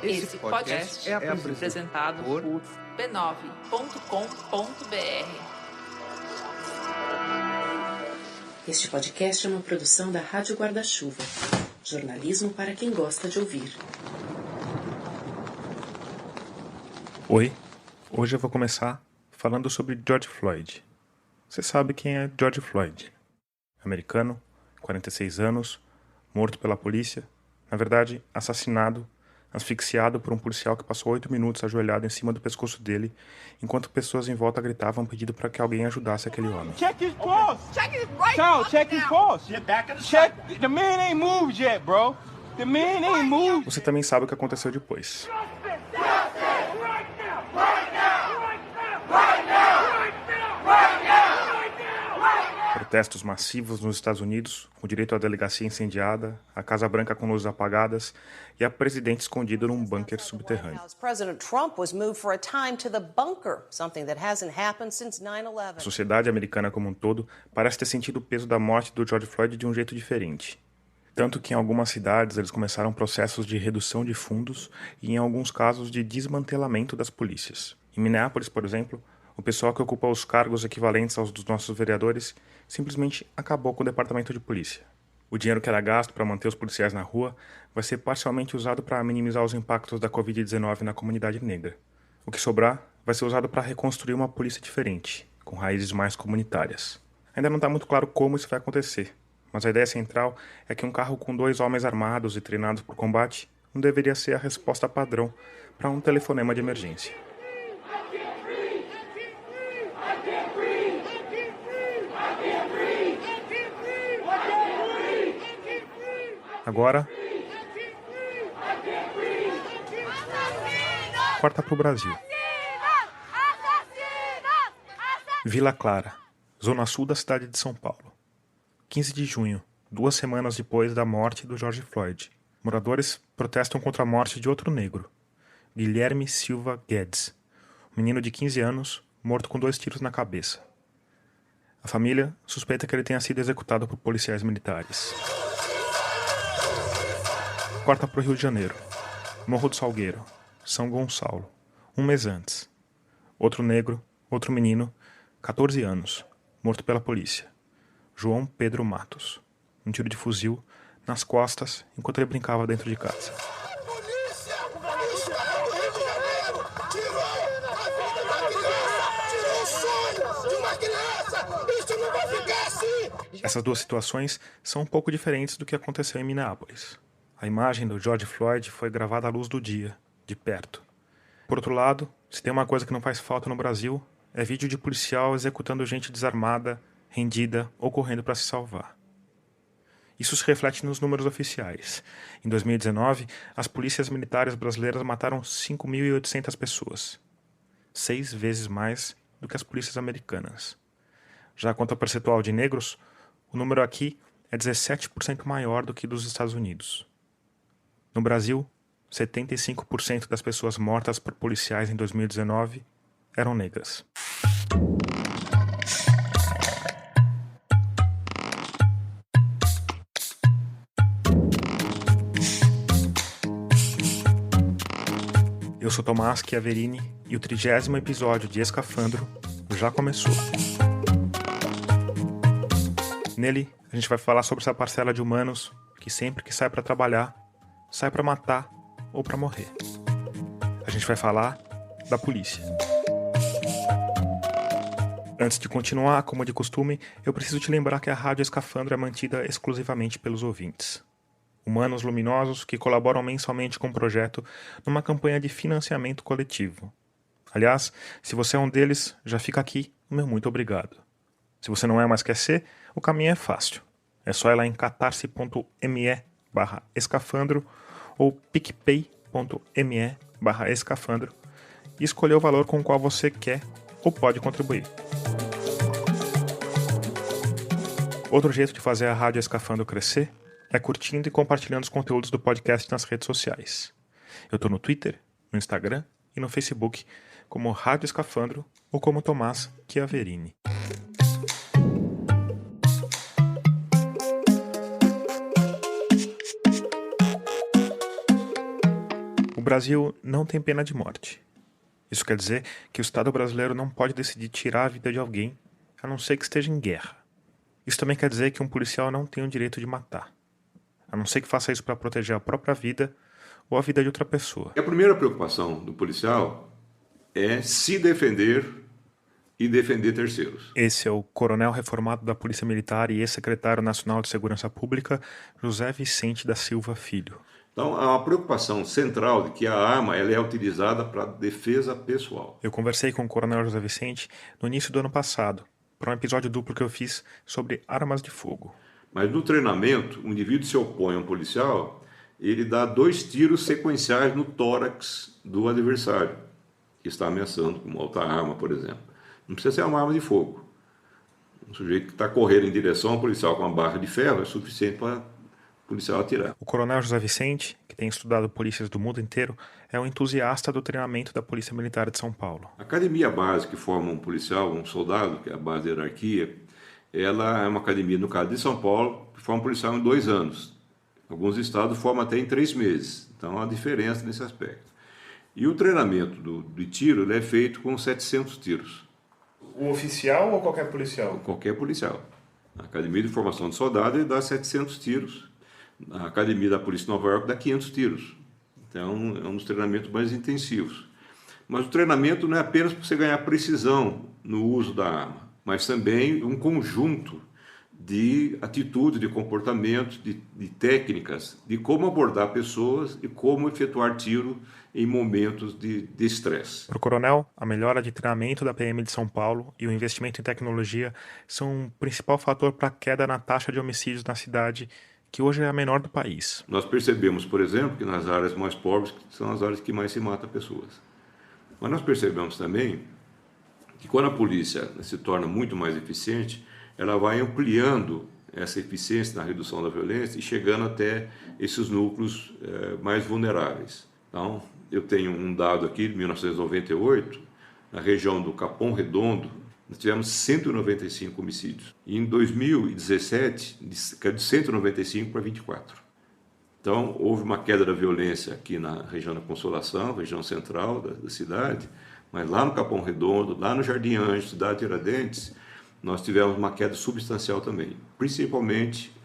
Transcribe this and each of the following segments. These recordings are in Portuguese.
Esse podcast é apresentado por b9.com.br. Este podcast é uma produção da Rádio Guarda-Chuva. Jornalismo para quem gosta de ouvir. Oi, hoje eu vou começar falando sobre George Floyd. Você sabe quem é George Floyd? Americano, 46 anos, morto pela polícia, na verdade assassinado, asfixiado por um policial que passou 8 minutos ajoelhado em cima do pescoço dele, enquanto pessoas em volta gritavam pedindo para que alguém ajudasse aquele homem. Check his pulse. Check his right. Child, check his pulse. Get back in the check. The man ain't moved yet, bro. The man ain't moved. Você também sabe o que aconteceu depois. Protestos massivos nos Estados Unidos, com direito à delegacia incendiada, a Casa Branca com luzes apagadas e a presidente escondida num bunker subterrâneo. A sociedade americana como um todo parece ter sentido o peso da morte do George Floyd de um jeito diferente. Tanto que em algumas cidades eles começaram processos de redução de fundos e em alguns casos de desmantelamento das polícias. Em Minneapolis, por exemplo, o pessoal que ocupa os cargos equivalentes aos dos nossos vereadores simplesmente acabou com o departamento de polícia. O dinheiro que era gasto para manter os policiais na rua vai ser parcialmente usado para minimizar os impactos da Covid-19 na comunidade negra. O que sobrar vai ser usado para reconstruir uma polícia diferente, com raízes mais comunitárias. Ainda não está muito claro como isso vai acontecer, mas a ideia central é que um carro com 2 homens armados e treinados por combate não deveria ser a resposta padrão para um telefonema de emergência. Agora, corta para o Brasil. Vila Clara, zona sul da cidade de São Paulo. 15 de junho, 2 semanas depois da morte do George Floyd. Moradores protestam contra a morte de outro negro, Guilherme Silva Guedes, um menino de 15 anos, morto com 2 tiros na cabeça. A família suspeita que ele tenha sido executado por policiais militares. Corta para o Rio de Janeiro. Morro do Salgueiro, São Gonçalo. 1 mês antes. Outro negro, outro menino, 14 anos, morto pela polícia. João Pedro Matos. Um tiro de fuzil nas costas enquanto ele brincava dentro de casa. Essas duas situações são um pouco diferentes do que aconteceu em Minneapolis. A imagem do George Floyd foi gravada à luz do dia, de perto. Por outro lado, se tem uma coisa que não faz falta no Brasil, é vídeo de policial executando gente desarmada, rendida ou correndo para se salvar. Isso se reflete nos números oficiais. Em 2019, as polícias militares brasileiras mataram 5.800 pessoas. 6 vezes mais do que as polícias americanas. Já quanto ao percentual de negros, o número aqui é 17% maior do que dos Estados Unidos. No Brasil, 75% das pessoas mortas por policiais em 2019 eram negras. Eu sou Tomás Chiaverini e o 30º episódio de Escafandro já começou. Nele, a gente vai falar sobre essa parcela de humanos que sempre que sai para trabalhar, sai para matar ou para morrer. A gente vai falar da polícia. Antes de continuar, como de costume, eu preciso te lembrar que a Rádio Escafandro é mantida exclusivamente pelos ouvintes. Humanos luminosos que colaboram mensalmente com o projeto numa campanha de financiamento coletivo. Aliás, se você é um deles, já fica aqui o meu muito obrigado. Se você não é, mas quer ser, o caminho é fácil. É só ir lá em catarse.me/escafandro ou picpay.me/escafandro e escolher o valor com o qual você quer ou pode contribuir. Outro jeito de fazer a Rádio Escafandro crescer é curtindo e compartilhando os conteúdos do podcast nas redes sociais. Eu estou no Twitter, no Instagram e no Facebook como Rádio Escafandro ou como Tomás Chiaverini. Brasil não tem pena de morte. Isso quer dizer que o Estado brasileiro não pode decidir tirar a vida de alguém, a não ser que esteja em guerra. Isso também quer dizer que um policial não tem o direito de matar, a não ser que faça isso para proteger a própria vida ou a vida de outra pessoa. A primeira preocupação do policial é se defender e defender terceiros. Esse é o coronel reformado da Polícia Militar e ex-secretário nacional de Segurança Pública, José Vicente da Silva Filho. Então, há uma preocupação central de que a arma ela é utilizada para defesa pessoal. Eu conversei com o coronel José Vicente no início do ano passado, para um episódio duplo que eu fiz sobre armas de fogo. Mas no treinamento, o indivíduo se opõe a um policial, ele dá 2 tiros sequenciais no tórax do adversário, que está ameaçando com uma outra arma, por exemplo. Não precisa ser uma arma de fogo. Um sujeito que está correndo em direção ao policial com uma barra de ferro é suficiente para o policial atirar. O coronel José Vicente, que tem estudado polícias do mundo inteiro, é um entusiasta do treinamento da Polícia Militar de São Paulo. A academia base que forma um policial, um soldado, que é a base da hierarquia, ela é uma academia, no caso de São Paulo, que forma um policial em 2 anos. Alguns estados formam até em 3 meses. Então há diferença nesse aspecto. E o treinamento de tiro ele é feito com 700 tiros. O oficial ou qualquer policial? Qualquer policial. A academia de formação de soldado ele dá 700 tiros. A academia da Polícia de Nova York dá 500 tiros. Então é um dos treinamentos mais intensivos. Mas o treinamento não é apenas para você ganhar precisão no uso da arma, mas também um conjunto de atitudes, de comportamentos, de técnicas, de como abordar pessoas e como efetuar tiro em momentos de estresse. Para o coronel, a melhora de treinamento da PM de São Paulo e o investimento em tecnologia são o principal fator para a queda na taxa de homicídios na cidade, que hoje é a menor do país. Nós percebemos, por exemplo, que nas áreas mais pobres são as áreas que mais se mata pessoas. Mas nós percebemos também que quando a polícia se torna muito mais eficiente, ela vai ampliando essa eficiência na redução da violência e chegando até esses núcleos mais vulneráveis. Então, eu tenho um dado aqui de 1998, na região do Capão Redondo, nós tivemos 195 homicídios. E em 2017, caiu de 195 para 24. Então, houve uma queda da violência aqui na região da Consolação, região central da cidade, mas lá no Capão Redondo, lá no Jardim Anjo, cidade de Tiradentes, nós tivemos uma queda substancial também, principalmente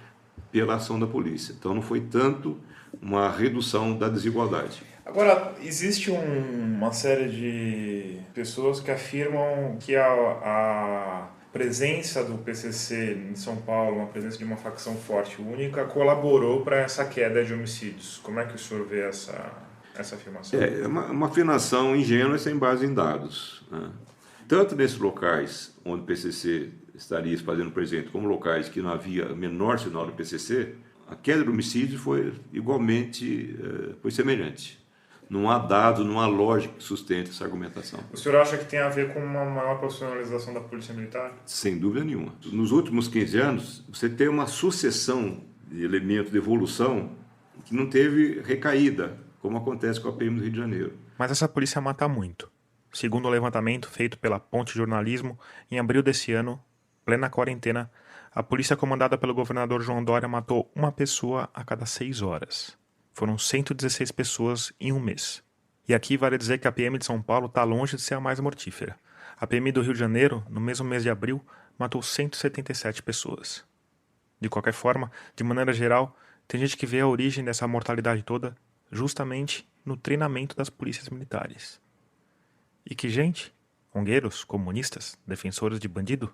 pela ação da polícia. Então, não foi tanto uma redução da desigualdade. Agora, existe uma série de pessoas que afirmam que a presença do PCC em São Paulo, a presença de uma facção forte única, colaborou para essa queda de homicídios. Como é que o senhor vê essa afirmação? É uma afirmação ingênua e sem base em dados, né? Tanto nesses locais onde o PCC estaria se fazendo presente, como locais que não havia menor sinal do PCC, a queda do homicídio foi igualmente semelhante. Não há dados, não há lógica que sustente essa argumentação. O senhor acha que tem a ver com uma maior profissionalização da Polícia Militar? Sem dúvida nenhuma. Nos últimos 15 anos, você tem uma sucessão de elementos de evolução que não teve recaída, como acontece com a PM do Rio de Janeiro. Mas essa polícia mata muito. Segundo o levantamento feito pela Ponte Jornalismo, em abril desse ano, plena quarentena, a polícia comandada pelo governador João Dória matou uma pessoa a cada 6 horas. Foram 116 pessoas em um mês. E aqui vale dizer que a PM de São Paulo está longe de ser a mais mortífera. A PM do Rio de Janeiro, no mesmo mês de abril, matou 177 pessoas. De qualquer forma, de maneira geral, tem gente que vê a origem dessa mortalidade toda justamente no treinamento das polícias militares. E que gente? Ongueiros, comunistas, defensores de bandido?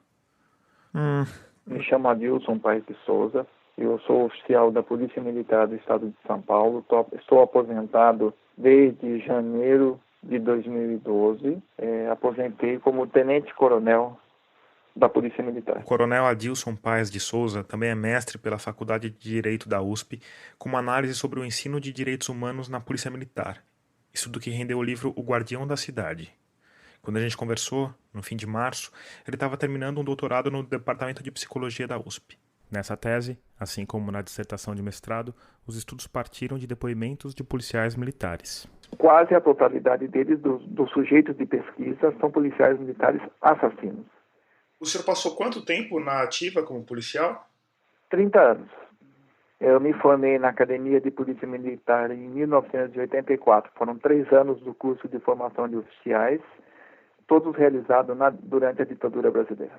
Me chamo Adilson Paes de Souza. Eu sou oficial da Polícia Militar do Estado de São Paulo. Estou aposentado desde janeiro de 2012. Aposentei como tenente-coronel da Polícia Militar. O coronel Adilson Paes de Souza também é mestre pela Faculdade de Direito da USP, com uma análise sobre o ensino de direitos humanos na Polícia Militar. Estudo que rendeu o livro O Guardião da Cidade. Quando a gente conversou, no fim de março, ele estava terminando um doutorado no Departamento de Psicologia da USP. Nessa tese, assim como na dissertação de mestrado, os estudos partiram de depoimentos de policiais militares. Quase a totalidade deles, dos sujeitos de pesquisa, são policiais militares assassinos. O senhor passou quanto tempo na ativa como policial? 30 anos. Eu me formei na Academia de Polícia Militar em 1984. Foram 3 anos do curso de formação de oficiais, todos realizados durante a ditadura brasileira.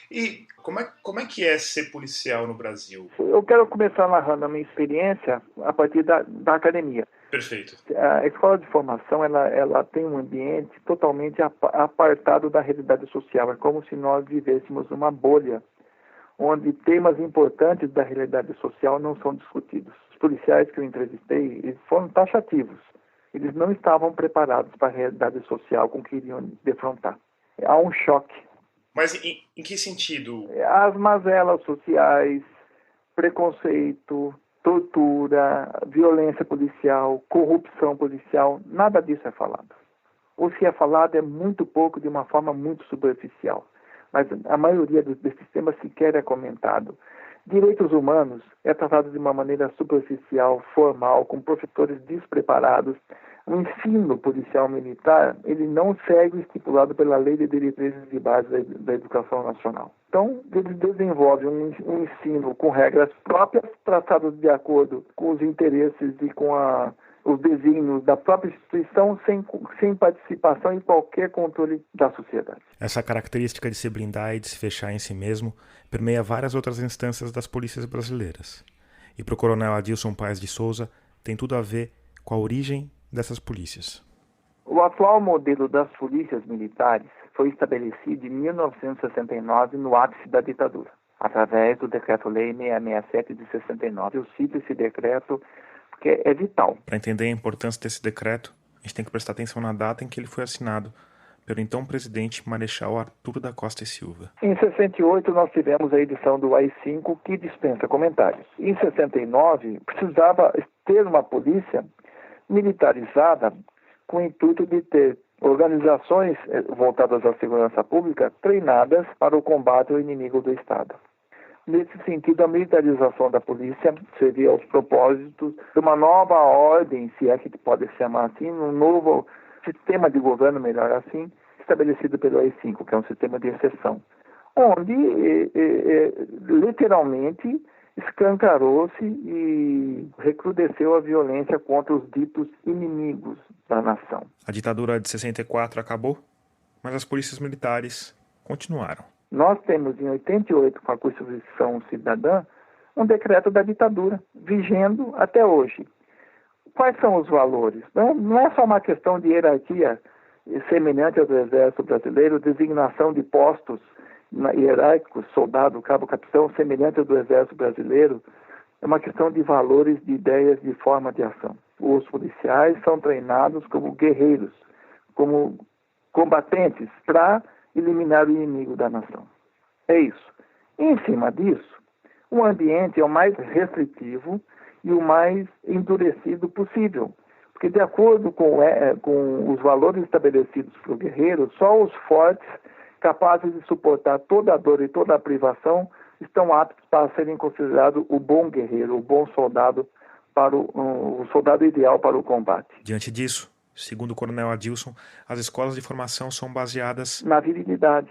E como é que é ser policial no Brasil? Eu quero começar narrando a minha experiência a partir da academia. Perfeito. A escola de formação ela tem um ambiente totalmente apartado da realidade social. É como se nós vivêssemos numa bolha, onde temas importantes da realidade social não são discutidos. Os policiais que eu entrevistei, eles foram taxativos. Eles não estavam preparados para a realidade social com que iriam defrontar. Há um choque. Mas em que sentido? As mazelas sociais, preconceito, tortura, violência policial, corrupção policial, nada disso é falado. O que é falado é muito pouco, de uma forma muito superficial. Mas a maioria desses temas sequer é comentado. Direitos humanos é tratado de uma maneira superficial, formal, com professores despreparados. O ensino policial militar, ele não segue o estipulado pela Lei de Diretrizes de Base da Educação Nacional. Então, eles desenvolvem um ensino com regras próprias, tratadas de acordo com os interesses e com os desígnios da própria instituição, sem participação e qualquer controle da sociedade. Essa característica de se blindar e de se fechar em si mesmo permeia várias outras instâncias das polícias brasileiras. E para o coronel Adilson Paes de Souza, tem tudo a ver com a origem dessas polícias. O atual modelo das polícias militares foi estabelecido em 1969 no ápice da ditadura, através do Decreto-Lei 667 de 69. Eu cito esse decreto porque é vital. Para entender a importância desse decreto, a gente tem que prestar atenção na data em que ele foi assinado pelo então presidente Marechal Arthur da Costa e Silva. Em 68 nós tivemos a edição do AI-5, que dispensa comentários. Em 69 precisava ter uma polícia militarizada com o intuito de ter organizações voltadas à segurança pública treinadas para o combate ao inimigo do Estado. Nesse sentido, a militarização da polícia servia aos propósitos de uma nova ordem, se é que pode se chamar assim, um novo sistema de governo, melhor assim, estabelecido pelo AI-5, que é um sistema de exceção, onde literalmente escancarou-se e recrudesceu a violência contra os ditos inimigos da nação. A ditadura de 64 acabou, mas as polícias militares continuaram. Nós temos em 88, com a Constituição Cidadã, um decreto da ditadura, vigendo até hoje. Quais são os valores? Não é só uma questão de hierarquia semelhante ao do Exército Brasileiro, designação de postos hierárquicos, soldado, cabo, capitão, semelhante ao do Exército Brasileiro. É uma questão de valores, de ideias, de forma de ação. Os policiais são treinados como guerreiros, como combatentes para eliminar o inimigo da nação. É isso. Em cima disso, o ambiente é o mais restritivo e o mais endurecido possível. Porque, de acordo com os valores estabelecidos para o guerreiro, só os fortes, capazes de suportar toda a dor e toda a privação, estão aptos para serem considerados o bom guerreiro, o bom soldado, o soldado ideal para o combate. Diante disso, segundo o coronel Adilson, as escolas de formação são baseadas na virilidade,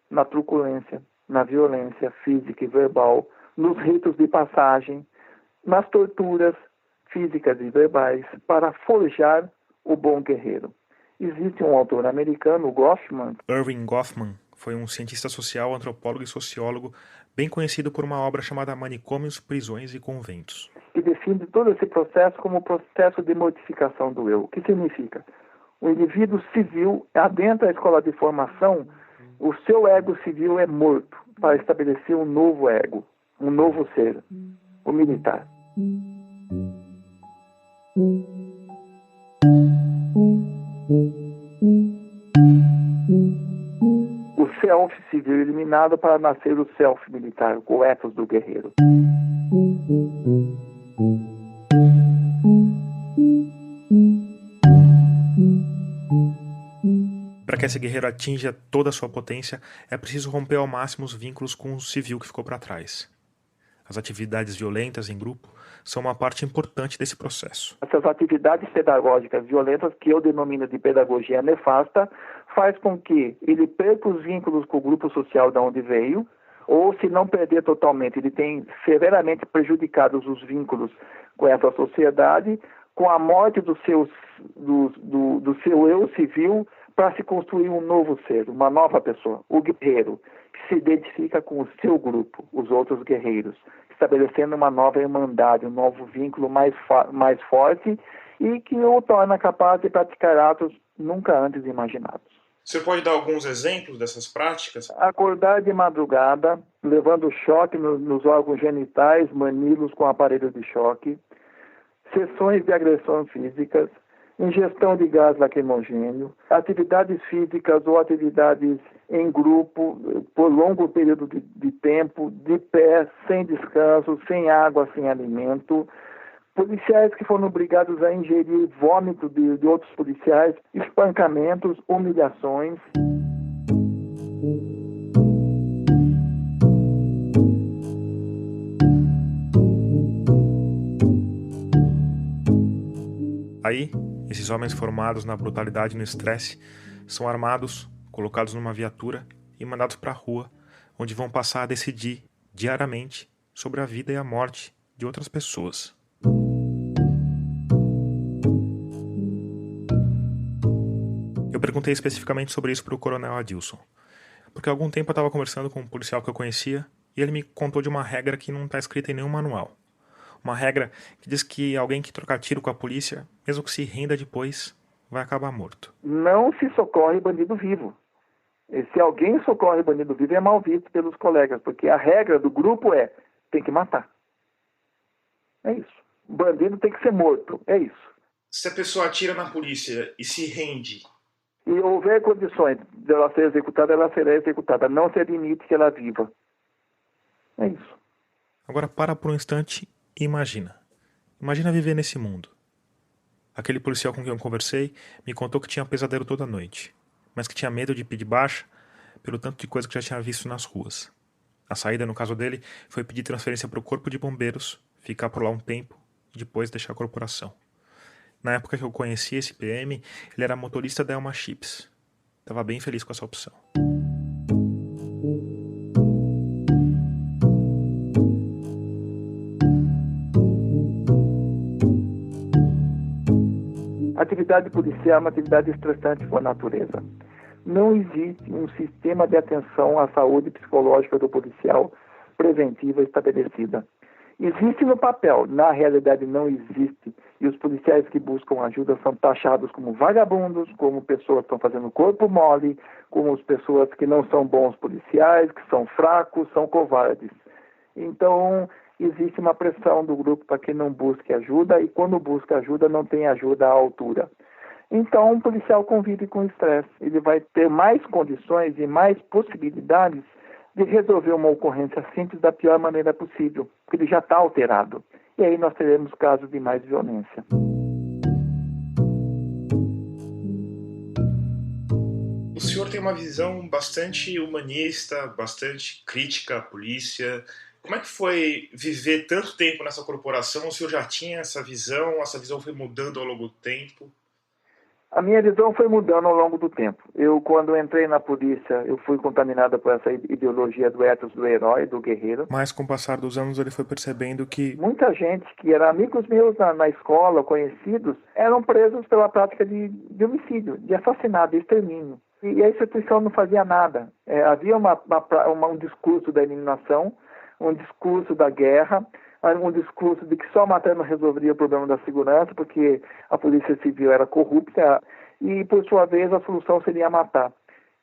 na truculência, na violência física e verbal, nos ritos de passagem, nas torturas físicas e verbais, para forjar o bom guerreiro. Existe um autor americano, Irving Goffman, foi um cientista social, antropólogo e sociólogo bem conhecido por uma obra chamada Manicômios, Prisões e Conventos, que define todo esse processo como o processo de mortificação do eu. O que significa? O indivíduo civil, adentra a escola de formação, o seu ego civil é morto para estabelecer um novo ego, um novo ser, o militar. O self civil eliminado para nascer o self militar, o ethos do guerreiro. Para que esse guerreiro atinja toda a sua potência, é preciso romper ao máximo os vínculos com o civil que ficou para trás. As atividades violentas em grupo são uma parte importante desse processo. Essas atividades pedagógicas violentas, que eu denomino de pedagogia nefasta, faz com que ele perca os vínculos com o grupo social de onde veio, ou se não perder totalmente, ele tem severamente prejudicados os vínculos com essa sociedade, com a morte do seu eu civil, para se construir um novo ser, uma nova pessoa, o guerreiro, que se identifica com o seu grupo, os outros guerreiros, estabelecendo uma nova irmandade, um novo vínculo mais forte e que o torna capaz de praticar atos nunca antes imaginados. Você pode dar alguns exemplos dessas práticas? Acordar de madrugada, levando choque nos órgãos genitais, mamilos com aparelho de choque, sessões de agressão físicas, ingestão de gás lacrimogêneo, atividades físicas ou atividades em grupo por longo período de tempo, de pé, sem descanso, sem água, sem alimento, policiais que foram obrigados a ingerir vômito de outros policiais, espancamentos, humilhações. Aí, esses homens formados na brutalidade e no estresse são armados, colocados numa viatura e mandados para a rua, onde vão passar a decidir diariamente sobre a vida e a morte de outras pessoas. Eu perguntei especificamente sobre isso para o coronel Adilson, porque há algum tempo eu estava conversando com um policial que eu conhecia e ele me contou de uma regra que não está escrita em nenhum manual. Uma regra que diz que alguém que trocar tiro com a polícia, mesmo que se renda depois, vai acabar morto. Não se socorre bandido vivo. E se alguém socorre bandido vivo é mal visto pelos colegas, porque a regra do grupo tem que matar. É isso. Bandido tem que ser morto. É isso. Se a pessoa atira na polícia e se rende, e houver condições dela ser executada, ela será executada. Não se admite que ela viva. É isso. Agora para por um instante e imagina. Imagina viver nesse mundo. Aquele policial com quem eu conversei me contou que tinha pesadelo toda noite, mas que tinha medo de pedir baixa pelo tanto de coisa que já tinha visto nas ruas. A saída, no caso dele, foi pedir transferência para o corpo de bombeiros, ficar por lá um tempo e depois deixar a corporação. Na época que eu conheci esse PM, ele era motorista da Elma Chips. Estava bem feliz com essa opção. A atividade policial é uma atividade estressante por natureza. Não existe um sistema de atenção à saúde psicológica do policial preventiva estabelecida. Existe no papel, na realidade não existe. E os policiais que buscam ajuda são taxados como vagabundos, como pessoas que estão fazendo corpo mole, como as pessoas que não são bons policiais, que são fracos, são covardes. Então, existe uma pressão do grupo para que não busque ajuda, e quando busca ajuda, não tem ajuda à altura. Então, um policial convive com estresse. Ele vai ter mais condições e mais possibilidades de resolver uma ocorrência simples da pior maneira possível, porque ele já está alterado. E aí nós teremos casos de mais violência. O senhor tem uma visão bastante humanista, bastante crítica à polícia. Como é que foi viver tanto tempo nessa corporação? O senhor já tinha essa visão foi mudando ao longo do tempo? A minha visão foi mudando ao longo do tempo. Eu, quando entrei na polícia, eu fui contaminada por essa ideologia do ethos do herói, do guerreiro. Mas com o passar dos anos ele foi percebendo que muita gente que era amigos meus na escola, conhecidos, eram presos pela prática de homicídio, de assassinato, de extermínio. E a instituição não fazia nada. Havia um discurso da eliminação, um discurso da guerra, um discurso de que só matando resolveria o problema da segurança, porque a polícia civil era corrupta e, por sua vez, a solução seria matar.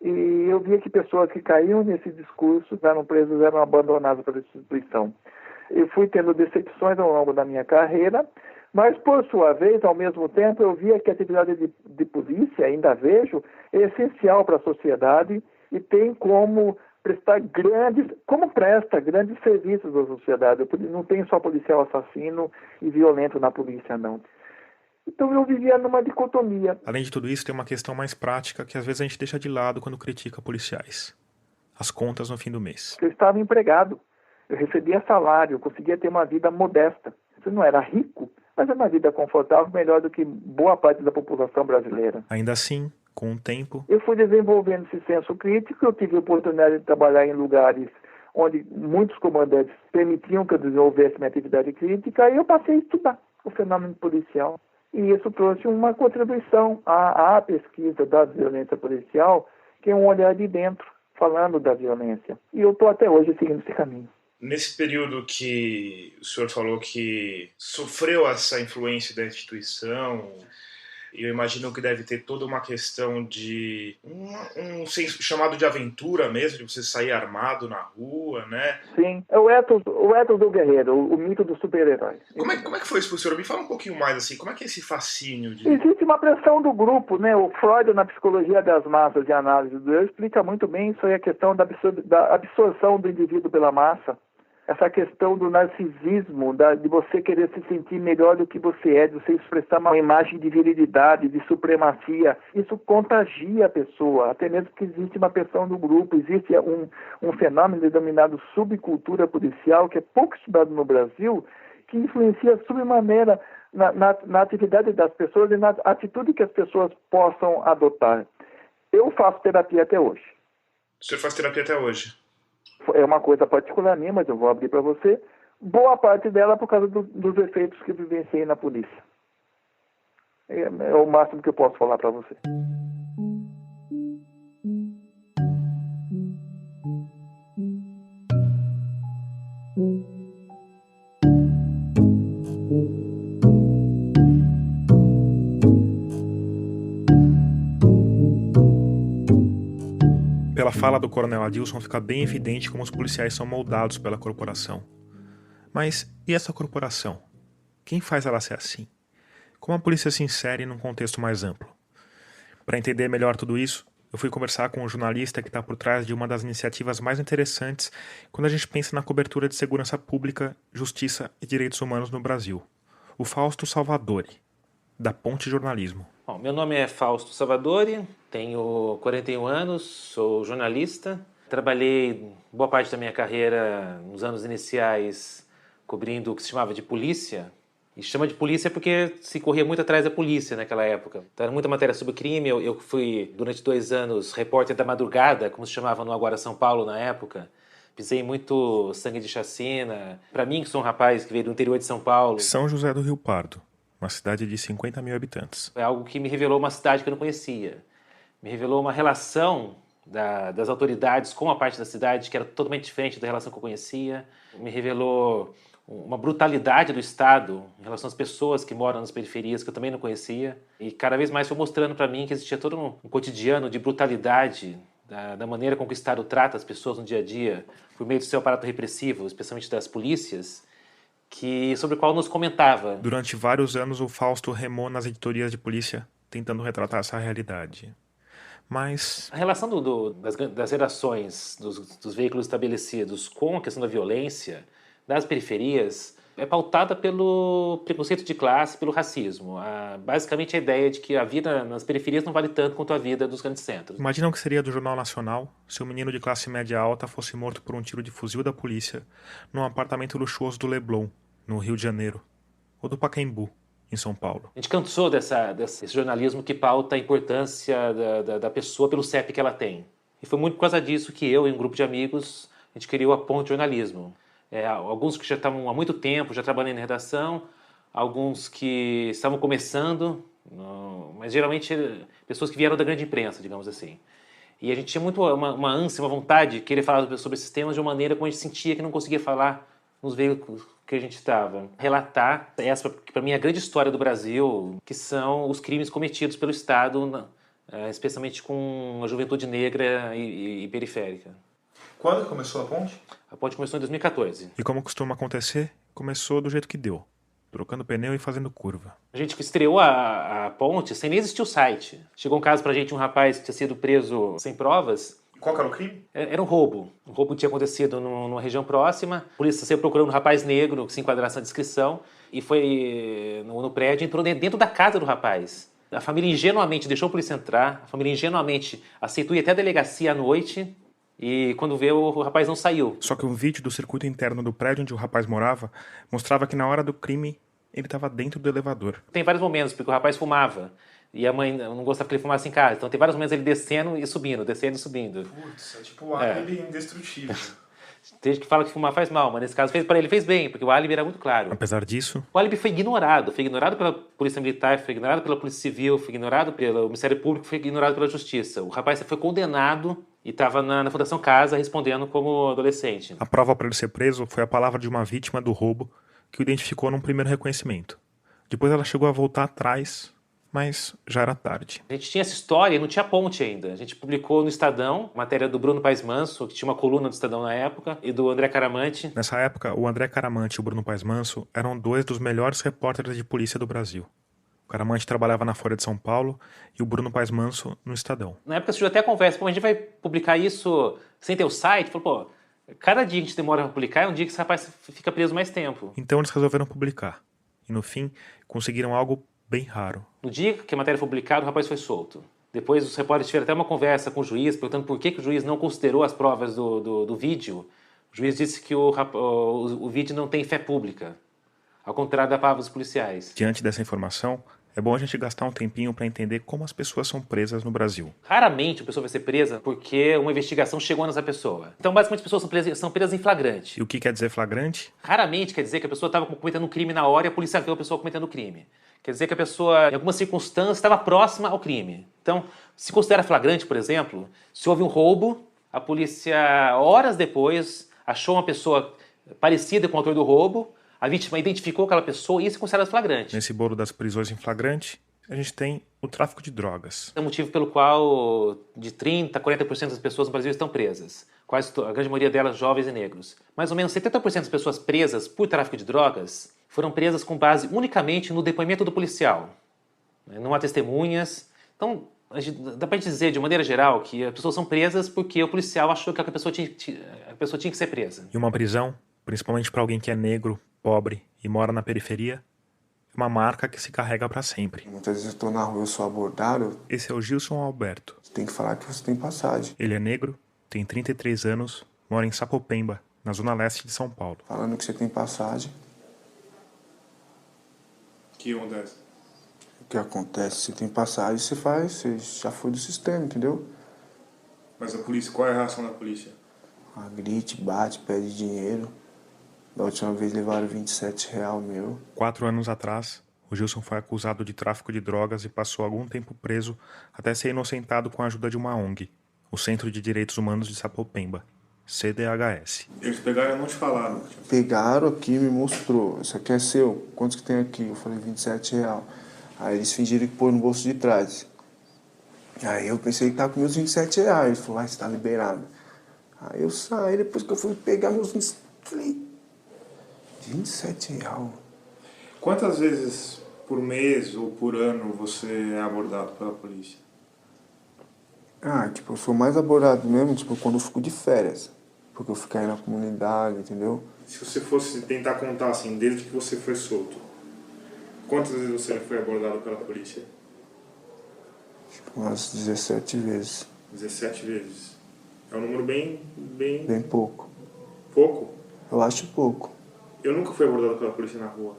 E eu via que pessoas que caíam nesse discurso, eram presas, eram abandonadas pela instituição. Eu fui tendo decepções ao longo da minha carreira, mas, por sua vez, ao mesmo tempo, eu via que a atividade de polícia, ainda vejo, é essencial para a sociedade e tem como presta grandes serviços à sociedade. Não tem só policial assassino e violento na polícia, não. Então eu vivia numa dicotomia. Além de tudo isso, tem uma questão mais prática que às vezes a gente deixa de lado quando critica policiais. As contas no fim do mês. Eu estava empregado, eu recebia salário, eu conseguia ter uma vida modesta. Eu não era rico, mas era uma vida confortável, melhor do que boa parte da população brasileira. Ainda assim, com o tempo, eu fui desenvolvendo esse senso crítico, eu tive a oportunidade de trabalhar em lugares onde muitos comandantes permitiam que eu desenvolvesse minha atividade crítica, e eu passei a estudar o fenômeno policial. E isso trouxe uma contribuição à pesquisa da violência policial, que é um olhar de dentro, falando da violência. E eu estou até hoje seguindo esse caminho. Nesse período que o senhor falou que sofreu essa influência da instituição, eu imagino que deve ter toda uma questão de um senso chamado de aventura mesmo, de você sair armado na rua, né? Sim, é o ethos do guerreiro, o mito do super-herói. Como é que foi isso pro senhor? Me fala um pouquinho mais, assim, como é que é esse fascínio de... Existe uma pressão do grupo, né? O Freud, na Psicologia das Massas de Análise do Eu, explica muito bem isso aí, a questão da absorção do indivíduo pela massa. Essa questão do narcisismo, de você querer se sentir melhor do que você é, de você expressar uma imagem de virilidade, de supremacia. Isso contagia a pessoa, até mesmo que existe uma pressão do grupo. Existe um fenômeno denominado subcultura policial, que é pouco estudado no Brasil, que influencia sobremaneira na atividade das pessoas e na atitude que as pessoas possam adotar. Eu faço terapia até hoje. O senhor faz terapia até hoje? É uma coisa particular minha, mas eu vou abrir para você. Boa parte dela por causa dos efeitos que vivenciei na polícia. É o máximo que eu posso falar para você. Pela fala do coronel Adilson, fica bem evidente como os policiais são moldados pela corporação. Mas e essa corporação? Quem faz ela ser assim? Como a polícia se insere num contexto mais amplo? Para entender melhor tudo isso, eu fui conversar com um jornalista que está por trás de uma das iniciativas mais interessantes quando a gente pensa na cobertura de segurança pública, justiça e direitos humanos no Brasil. O Fausto Salvadori, da Ponte Jornalismo. Bom, meu nome é Fausto Salvadori, tenho 41 anos, sou jornalista. Trabalhei boa parte da minha carreira nos anos iniciais cobrindo o que se chamava de polícia. E chama de polícia porque se corria muito atrás da polícia naquela época. Então, era muita matéria sobre crime. Eu fui, durante 2 anos, repórter da madrugada, como se chamava no Agora São Paulo na época. Pisei muito sangue de chacina. Para mim, que sou um rapaz que veio do interior de São Paulo. São José do Rio Pardo, uma cidade de 50 mil habitantes. É algo que me revelou uma cidade que eu não conhecia. Me revelou uma relação das autoridades com a parte da cidade que era totalmente diferente da relação que eu conhecia. Me revelou uma brutalidade do Estado em relação às pessoas que moram nas periferias que eu também não conhecia. E cada vez mais foi mostrando para mim que existia todo um cotidiano de brutalidade da maneira com que o Estado trata as pessoas no dia a dia, por meio do seu aparato repressivo, especialmente das polícias, sobre o qual nos comentava. Durante vários anos, o Fausto remou nas editorias de polícia, tentando retratar essa realidade. Mas a relação das gerações dos veículos estabelecidos com a questão da violência das periferias é pautada pelo preconceito de classe, pelo racismo. Basicamente a ideia de que a vida nas periferias não vale tanto quanto a vida dos grandes centros. Imagina o que seria do Jornal Nacional se um menino de classe média alta fosse morto por um tiro de fuzil da polícia num apartamento luxuoso do Leblon, no Rio de Janeiro, ou do Pacaembu, em São Paulo. A gente cansou desse jornalismo que pauta a importância da pessoa pelo CEP que ela tem. E foi muito por causa disso que eu e um grupo de amigos, a gente criou a Ponte Jornalismo. Alguns que já estavam há muito tempo, já trabalhando na redação, alguns que estavam começando, mas geralmente pessoas que vieram da grande imprensa, digamos assim. E a gente tinha muito uma ânsia, uma vontade de querer falar sobre esses temas de uma maneira como a gente sentia que não conseguia falar nos veículos que a gente estava. Relatar essa, que para mim é a grande história do Brasil, que são os crimes cometidos pelo Estado, especialmente com a juventude negra e periférica. Quando começou a Ponte? A Ponte começou em 2014. E como costuma acontecer, começou do jeito que deu, trocando pneu e fazendo curva. A gente estreou a Ponte sem nem existir o site. Chegou um caso pra gente, um rapaz que tinha sido preso sem provas. Qual que era o crime? Era um roubo. Um roubo tinha acontecido numa região próxima. A polícia saiu procurando um rapaz negro que se enquadrasse na descrição e foi no prédio e entrou dentro da casa do rapaz. A família ingenuamente deixou a polícia entrar, a família ingenuamente aceitou ir até a delegacia à noite e quando veio o rapaz não saiu. Só que um vídeo do circuito interno do prédio onde o rapaz morava mostrava que na hora do crime ele estava dentro do elevador. Tem vários momentos, porque o rapaz fumava. E a mãe não gostava que ele fumasse em casa. Então tem vários momentos ele descendo e subindo, descendo e subindo. Putz, é tipo aquele indestrutível. Tem gente que fala que fumar faz mal, mas nesse caso ele fez bem, porque o álibi era muito claro. Apesar disso, O álibi foi ignorado pela Polícia Militar, foi ignorado pela Polícia Civil, foi ignorado pelo Ministério Público, foi ignorado pela Justiça. O rapaz foi condenado e estava na Fundação Casa respondendo como adolescente. a prova para ele ser preso foi a palavra de uma vítima do roubo que o identificou num primeiro reconhecimento. Depois ela chegou a voltar atrás, mas já era tarde. A gente tinha essa história e não tinha ponte ainda. A gente publicou no Estadão, matéria do Bruno Paes Manso, que tinha uma coluna do Estadão na época, e do André Caramante. Nessa época, o André Caramante e o Bruno Paes Manso eram dois dos melhores repórteres de polícia do Brasil. O Caramante trabalhava na Folha de São Paulo e o Bruno Paes Manso no Estadão. Na época surgiu até a conversa, pô, a gente vai publicar isso sem ter o site? Falou, pô, cada dia que a gente demora para publicar é um dia que esse rapaz fica preso mais tempo. Então eles resolveram publicar. E no fim, conseguiram algo bem raro. No dia que a matéria foi publicada, o rapaz foi solto. Depois os repórteres tiveram até uma conversa com o juiz, perguntando por que o juiz não considerou as provas do vídeo. O juiz disse que o vídeo não tem fé pública, ao contrário da palavra dos policiais. Diante dessa informação, é bom a gente gastar um tempinho para entender como as pessoas são presas no Brasil. Raramente a pessoa vai ser presa porque uma investigação chegou nessa pessoa. Então, basicamente, as pessoas são presas em flagrante. E o que quer dizer flagrante? Raramente quer dizer que a pessoa estava cometendo um crime na hora e a polícia viu a pessoa cometendo o crime. Quer dizer que a pessoa, em alguma circunstância, estava próxima ao crime. Então, se considera flagrante, por exemplo, se houve um roubo, a polícia, horas depois, achou uma pessoa parecida com o autor do roubo, a vítima identificou aquela pessoa e isso é considerado flagrante. Nesse bolo das prisões em flagrante, a gente tem o tráfico de drogas. É o motivo pelo qual de 30% a 40% das pessoas no Brasil estão presas. A grande maioria delas jovens e negros. Mais ou menos 70% das pessoas presas por tráfico de drogas foram presas com base unicamente no depoimento do policial. Não há testemunhas. Então, dá pra gente dizer, de maneira geral, que as pessoas são presas porque o policial achou que a pessoa tinha que ser presa. E uma prisão, principalmente para alguém que é negro, pobre e mora na periferia, é uma marca que se carrega para sempre. Muitas vezes eu estou na rua, eu sou abordado. Esse é o Gilson Alberto. Você tem que falar que você tem passagem. Ele é negro, tem 33 anos, mora em Sapopemba, na zona leste de São Paulo. Falando que você tem passagem. O que acontece? O que acontece? Você tem passagem, você já foi do sistema, entendeu? Mas a polícia, qual é a reação da polícia? Grite, bate, pede dinheiro. Da última vez levaram R$27 meu. 4 anos atrás, o Gilson foi acusado de tráfico de drogas e passou algum tempo preso até ser inocentado com a ajuda de uma ONG, o Centro de Direitos Humanos de Sapopemba, CDHS. Eles pegaram e não te falaram? Pegaram aqui e me mostrou. Isso aqui é seu. Quantos que tem aqui? Eu falei R$27. Aí eles fingiram que pôr no bolso de trás. Aí eu pensei que tava com meus R$27. Ele falou, você tá liberado. Aí eu saí, depois que eu fui pegar meus 27. Falei, R$27. Quantas vezes por mês ou por ano você é abordado pela polícia? Eu sou mais abordado mesmo, quando eu fico de férias. Porque eu fico aí na comunidade, entendeu? Se você fosse tentar contar, assim, desde que você foi solto, quantas vezes você foi abordado pela polícia? Umas 17 vezes. 17 vezes. É um número bem... Bem pouco. Pouco? Eu acho pouco. Eu nunca fui abordado pela polícia na rua.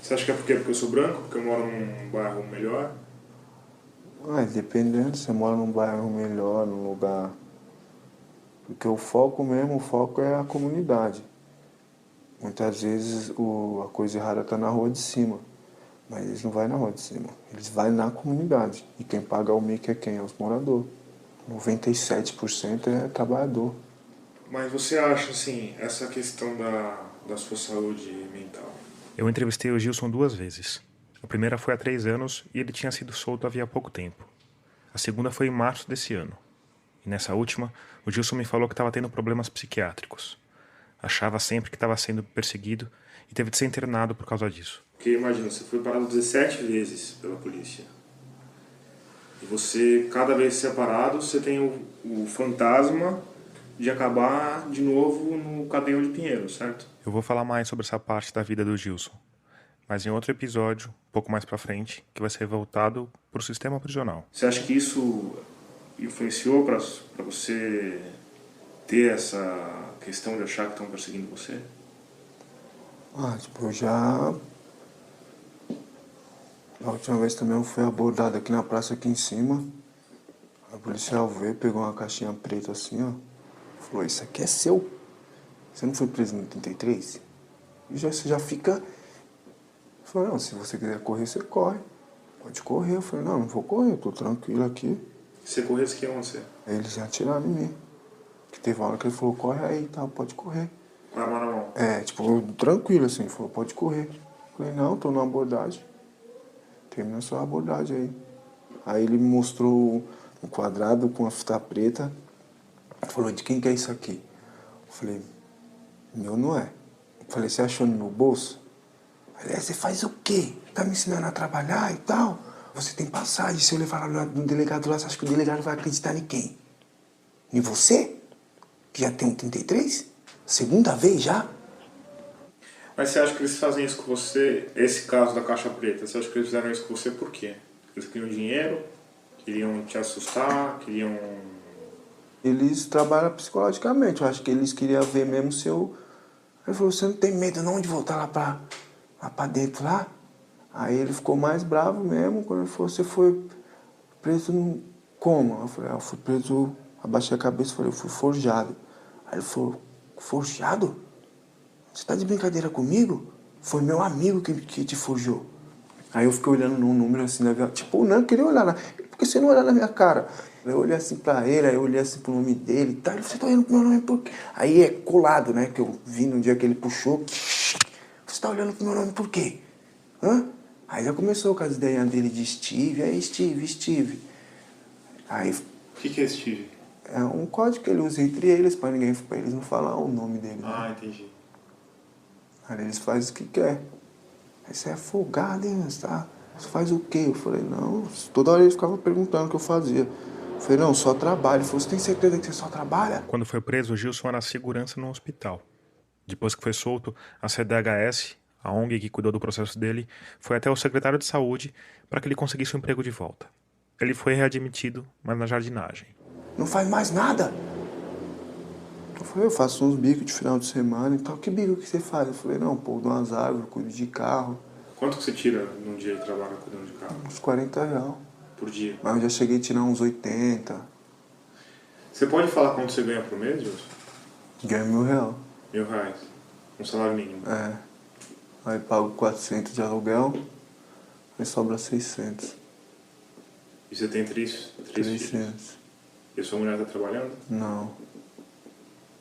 Você acha que é porque eu sou branco? Porque eu moro num bairro melhor? Dependendo, você mora num bairro melhor, num lugar... Porque o foco é a comunidade. Muitas vezes a coisa errada tá na rua de cima. Mas eles não vão na rua de cima. Eles vão na comunidade. E quem paga o mico é quem? É os moradores. 97% é trabalhador. Mas você acha, assim, essa questão da sua saúde mental? Eu entrevistei o Gilson 2 vezes. A primeira foi há 3 anos e ele tinha sido solto havia pouco tempo. A segunda foi em março desse ano. E nessa última, o Gilson me falou que estava tendo problemas psiquiátricos. Achava sempre que estava sendo perseguido e teve de ser internado por causa disso. Porque imagina, você foi parado 17 vezes pela polícia. E você, cada vez que você é parado, você tem o fantasma de acabar de novo no cadeão de Pinheiro, certo? Eu vou falar mais sobre essa parte da vida do Gilson, mas em outro episódio, um pouco mais pra frente, que vai ser voltado pro sistema prisional. Você acha que isso influenciou pra você ter essa questão de achar que estão perseguindo você? Eu já... A última vez também eu fui abordado aqui na praça aqui em cima. A policial veio, pegou uma caixinha preta assim, ó. Falou, isso aqui é seu. Você não foi preso em 83? E você já fica... Falou, não, se você quiser correr, você corre. Pode correr. Eu falei, não vou correr, eu tô tranquilo aqui. Você corresse que onde você? Aí eles já atiraram em mim. Que teve uma hora que ele falou, corre aí, tá, pode correr. Com a arma na mão? Tipo, tranquilo assim, ele falou, pode correr. Eu falei, não, tô numa abordagem. Termina sua abordagem aí. Aí ele me mostrou um quadrado com a fita preta. Falou, de quem que é isso aqui? Eu falei, meu não é. Eu falei, você achou no meu bolso? Ele, você faz o quê? Tá me ensinando a trabalhar e tal? Você tem passagem, se eu levar lá no delegado lá, você acha que o delegado vai acreditar em quem? Em você? Que já tem 33? Segunda vez já? Mas você acha que eles fazem isso com você, esse caso da caixa preta, você acha que eles fizeram isso com você por quê? Eles queriam dinheiro? Queriam te assustar? Queriam... Eles trabalham psicologicamente, eu acho que eles queriam ver mesmo se eu... Ele falou, você não tem medo não de voltar lá pra dentro lá? Aí ele ficou mais bravo mesmo, quando ele falou, você foi preso no... como? Eu falei, eu fui preso, abaixei a cabeça e falei, eu fui forjado. Aí ele falou, forjado? Você tá de brincadeira comigo? Foi meu amigo que te forjou. Aí eu fiquei olhando no número assim, tipo, eu não queria olhar lá. Por que você não olhar na minha cara? Eu olhei assim pra ele, aí eu olhei assim pro nome dele e tal. Ele, você tá olhando pro meu nome por quê? Aí é colado, né, que eu vi no dia que ele puxou. Você tá olhando pro meu nome por quê? Hã? Aí já começou com as ideias dele de Steve. Aí Steve. Aí... O que é Steve? É um código que ele usa entre eles, pra eles não falar o nome dele. Ah, né? entendi. Aí eles fazem o que quer. Aí você é folgado, hein, tá? Você faz o quê? Eu falei, não. Toda hora ele ficava perguntando o que eu fazia. Eu falei, não, só trabalho. Ele falou, você tem certeza que você só trabalha? Quando foi preso, o Gilson era segurança no hospital. Depois que foi solto, a CDHS, a ONG que cuidou do processo dele, foi até o secretário de saúde para que ele conseguisse um emprego de volta. Ele foi readmitido, mas na jardinagem. Não faz mais nada? Eu falei, eu faço uns bicos de final de semana e tal. Que bico que você faz? Eu falei, não, pô, dou umas árvores, cuido de carro. Quanto que você tira num dia de trabalho cuidando de carro? Uns 40 reais. Por dia? Mas eu já cheguei a tirar uns 80. Você pode falar quanto você ganha por mês, Gilson? Ganho R$1.000. R$1.000. Um salário mínimo. É. Aí pago 400 de aluguel, aí sobra 600. E você tem três filhos? E a sua mulher está trabalhando? Não.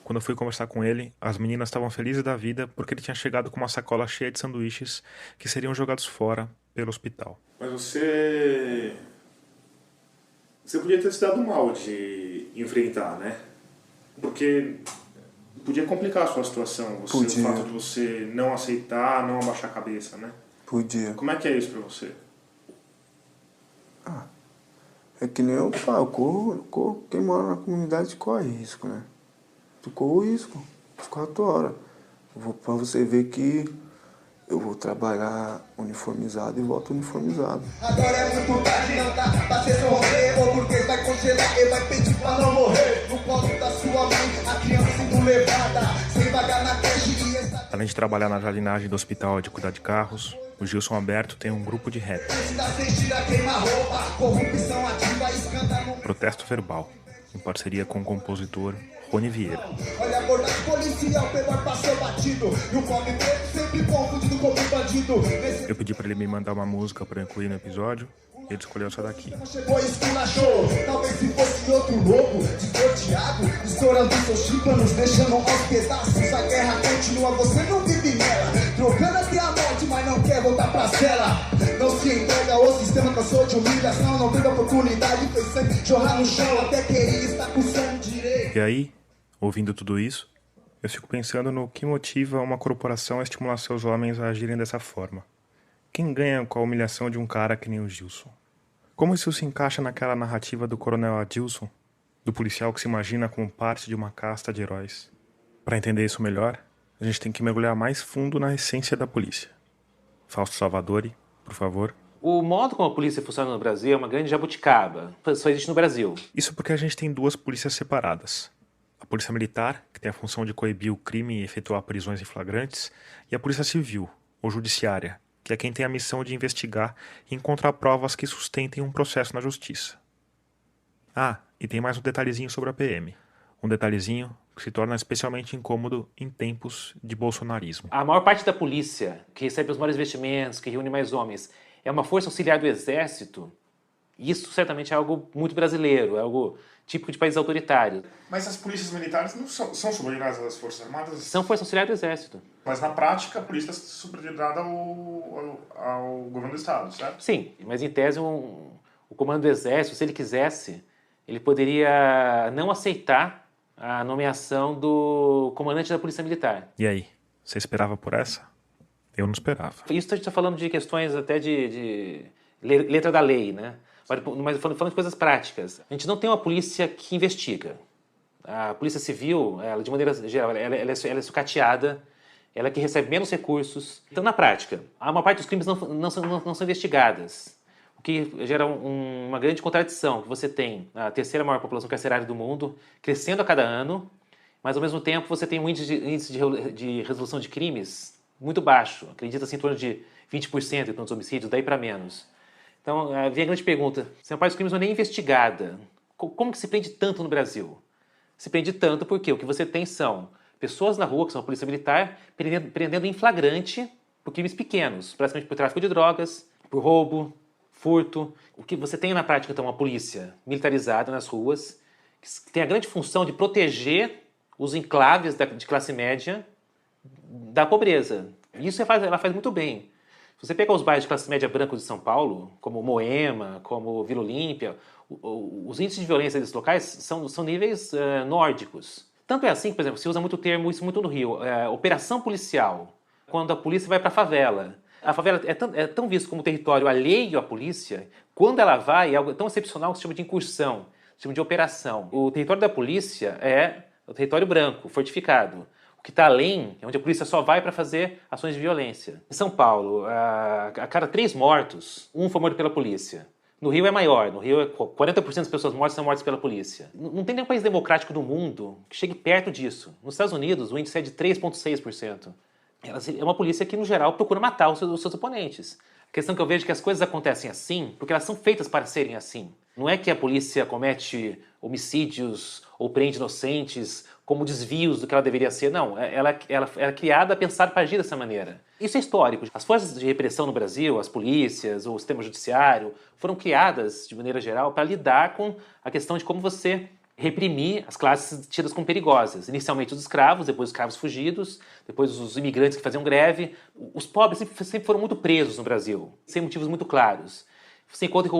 Quando eu fui conversar com ele, as meninas estavam felizes da vida porque ele tinha chegado com uma sacola cheia de sanduíches que seriam jogados fora pelo hospital. Mas você podia ter se dado mal de enfrentar, né? Porque podia complicar a sua situação, o fato de você não aceitar, não abaixar a cabeça, né? Podia. Como é que é isso pra você? É que nem eu falo, quem mora na comunidade corre risco, né? Tu corre risco, 24 horas. Pra você ver que eu vou trabalhar uniformizado e volto uniformizado. Agora é muito tarde, não dá pra você sorrir, ou porque vai congelar e vai pedir pra não morrer. No colo da sua mãe, a criança sendo levada, sem vagar na creche e essa... Além de trabalhar na jardinagem do hospital e de cuidar de carros, o Gilson Alberto tem um grupo de rap. Protesto Verbal, em parceria com o compositor Rony Vieira. Olha a abordagem policial, pelo passou batido, e o pobre preto sempre confundido como bandido. Eu pedi pra ele me mandar uma música pra incluir no episódio, e ele escolheu essa daqui. Chegou e esculachou, talvez se fosse outro louco, desnorteado, estourando seus tímpanos, deixando aos pedaços. A guerra continua, você não vive nela, trocando até a morte, mas não quer voltar pra cela. Não se entrega ao sistema, cansou de humilhação, não teve oportunidade, fez sangue jorrar no chão, até queria estar com sangue direito. E aí, ouvindo tudo isso, eu fico pensando no que motiva uma corporação a estimular seus homens a agirem dessa forma. Quem ganha com a humilhação de um cara que nem o Gilson? Como isso se encaixa naquela narrativa do coronel Adilson, do policial que se imagina como parte de uma casta de heróis? Para entender isso melhor, a gente tem que mergulhar mais fundo na essência da polícia. Fausto Salvadori, por favor. O modo como a polícia funciona no Brasil é uma grande jabuticaba. Só existe no Brasil. Isso porque a gente tem duas polícias separadas. A polícia militar, que tem a função de coibir o crime e efetuar prisões em flagrantes, e a polícia civil, ou judiciária, que é quem tem a missão de investigar e encontrar provas que sustentem um processo na justiça. Ah, e tem mais um detalhezinho sobre a PM. Um detalhezinho, que se torna especialmente incômodo em tempos de bolsonarismo. A maior parte da polícia, que recebe os maiores investimentos, que reúne mais homens, é uma força auxiliar do exército. Isso certamente é algo muito brasileiro, é algo típico de países autoritários. Mas as polícias militares não são subordinadas às Forças Armadas? São força auxiliar do exército. Mas na prática a polícia está subordinada ao governo do Estado, certo? Sim, mas em tese o comando do exército, se ele quisesse, ele poderia não aceitar a nomeação do comandante da polícia militar. E aí, você esperava por essa? Eu não esperava. Isso a gente está falando de questões até de letra da lei, né? Mas falando de coisas práticas. A gente não tem uma polícia que investiga. A polícia civil, ela, de maneira geral, ela é sucateada, ela é que recebe menos recursos. Então, na prática, a maior parte dos crimes não são investigadas. O que gera uma grande contradição, que você tem a terceira maior população carcerária do mundo, crescendo a cada ano, mas ao mesmo tempo você tem um índice de resolução de crimes muito baixo, acredita-se em torno de 20% em tantos homicídios, daí para menos. Então, vem a grande pergunta, se a parte dos crimes não é nem investigada, como que se prende tanto no Brasil? Se prende tanto porque o que você tem são pessoas na rua, que são a polícia militar, prendendo em flagrante por crimes pequenos, praticamente por tráfico de drogas, por roubo, furto. O que você tem na prática, então, uma polícia militarizada nas ruas, que tem a grande função de proteger os enclaves de classe média da pobreza. Isso ela faz muito bem. Se você pegar os bairros de classe média branca de São Paulo, como Moema, como Vila Olímpia, os índices de violência desses locais são níveis nórdicos. Tanto é assim que, por exemplo, se usa muito termo, isso muito no Rio, operação policial. Quando a polícia vai para a favela. A favela é tão vista como território alheio à polícia, quando ela vai, é algo tão excepcional que se chama de incursão, se chama de operação. O território da polícia é o território branco, fortificado. O que está além é onde a polícia só vai para fazer ações de violência. Em São Paulo, a cada 3 mortos, um foi morto pela polícia. No Rio é maior, no Rio 40% das pessoas mortas são mortas pela polícia. Não tem nenhum país democrático do mundo que chegue perto disso. Nos Estados Unidos, o índice é de 3,6%. É uma polícia que, no geral, procura matar os seus oponentes. A questão que eu vejo é que as coisas acontecem assim porque elas são feitas para serem assim. Não é que a polícia comete homicídios ou prende inocentes como desvios do que ela deveria ser. Não, ela é criada, pensada para agir dessa maneira. Isso é histórico. As forças de repressão no Brasil, as polícias, o sistema judiciário, foram criadas, de maneira geral, para lidar com a questão de como você reprimir as classes tidas como perigosas. Inicialmente os escravos, depois os escravos fugidos, depois os imigrantes que faziam greve. Os pobres sempre foram muito presos no Brasil, sem motivos muito claros. Você encontra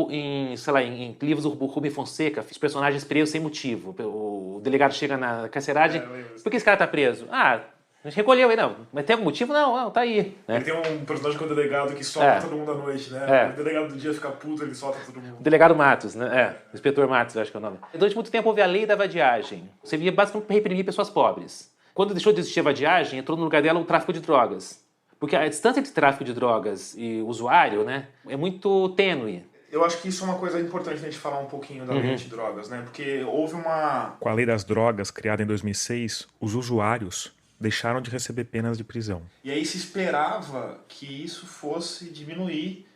em livros do Rubem Fonseca, os personagens presos sem motivo. O delegado chega na carceragem, por que esse cara está preso? Ah, a gente recolheu ele, não. Mas tem algum motivo? Não, tá aí. Né? Ele tem um personagem com o delegado que solta todo mundo à noite, né? O delegado do dia fica puto, ele solta todo mundo. O delegado Matos, né? O inspetor Matos, acho que é o nome. Durante muito tempo houve a lei da vadiagem. Você via basicamente para reprimir pessoas pobres. Quando deixou de existir a vadiagem, entrou no lugar dela o tráfico de drogas. Porque a distância entre tráfico de drogas e usuário, né, é muito tênue. Eu acho que isso é uma coisa importante a gente falar um pouquinho da lei de drogas, né? Porque houve uma... Com a lei das drogas, criada em 2006, os usuários deixaram de receber penas de prisão. E aí se esperava que isso fosse diminuir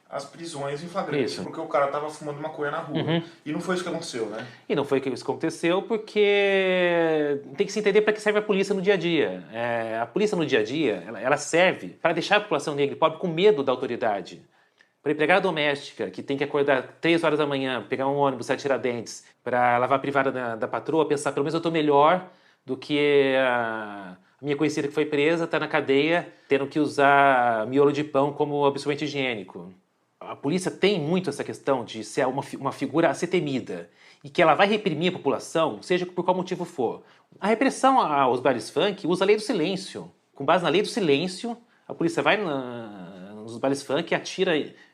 as prisões em flagrante, porque o cara estava fumando maconha na rua. E não foi isso que aconteceu, né? E não foi isso que aconteceu porque tem que se entender para que serve a polícia no dia a dia. A polícia no dia a dia, ela serve para deixar a população negra e pobre com medo da autoridade. Para empregada doméstica, que tem que acordar 3 horas da manhã, pegar um ônibus, sair Tiradentes, para lavar a privada da patroa, pensar, pelo menos eu estou melhor do que a minha conhecida que foi presa, está na cadeia, tendo que usar miolo de pão como absorvente higiênico. A polícia tem muito essa questão de ser uma figura a ser temida e que ela vai reprimir a população, seja por qual motivo for. A repressão aos bailes funk usa a lei do silêncio. Com base na lei do silêncio, a polícia vai nos bailes funk e atira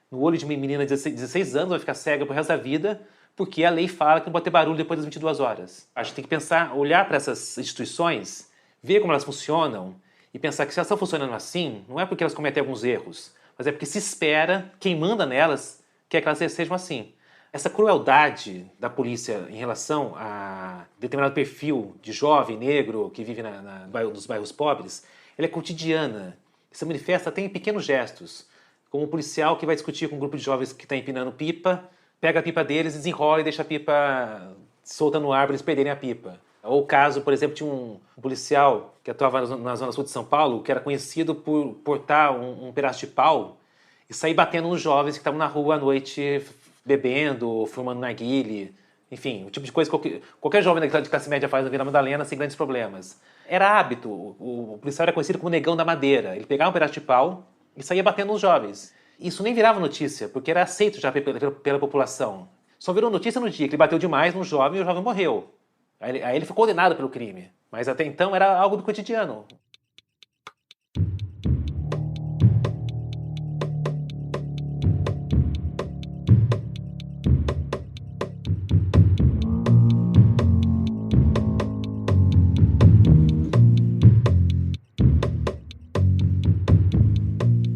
no olho de uma menina de 16 anos, vai ficar cega pro resto da vida, porque a lei fala que não pode ter barulho depois das 22 horas. A gente tem que pensar, olhar para essas instituições, ver como elas funcionam e pensar que se elas estão funcionando assim, não é porque elas cometem alguns erros, mas é porque se espera, quem manda nelas, quer que elas sejam assim. Essa crueldade da polícia em relação a determinado perfil de jovem negro que vive nos bairros pobres, ela é cotidiana. Se manifesta até em pequenos gestos, como um policial que vai discutir com um grupo de jovens que está empinando pipa, pega a pipa deles, desenrola e deixa a pipa solta no ar para eles perderem a pipa. Ou o caso, por exemplo, tinha um policial que atuava na zona sul de São Paulo, que era conhecido por portar um pedaço de pau e sair batendo nos jovens que estavam na rua à noite bebendo, fumando narguile, enfim, o tipo de coisa que qualquer jovem de classe média faz na Vila Madalena sem grandes problemas. Era hábito, o policial era conhecido como negão da madeira. Ele pegava um pedaço de pau e saía batendo nos jovens. Isso nem virava notícia, porque era aceito já pela população. Só virou notícia no dia que ele bateu demais num jovem e o jovem morreu. Aí ele foi condenado pelo crime. Mas até então era algo do cotidiano.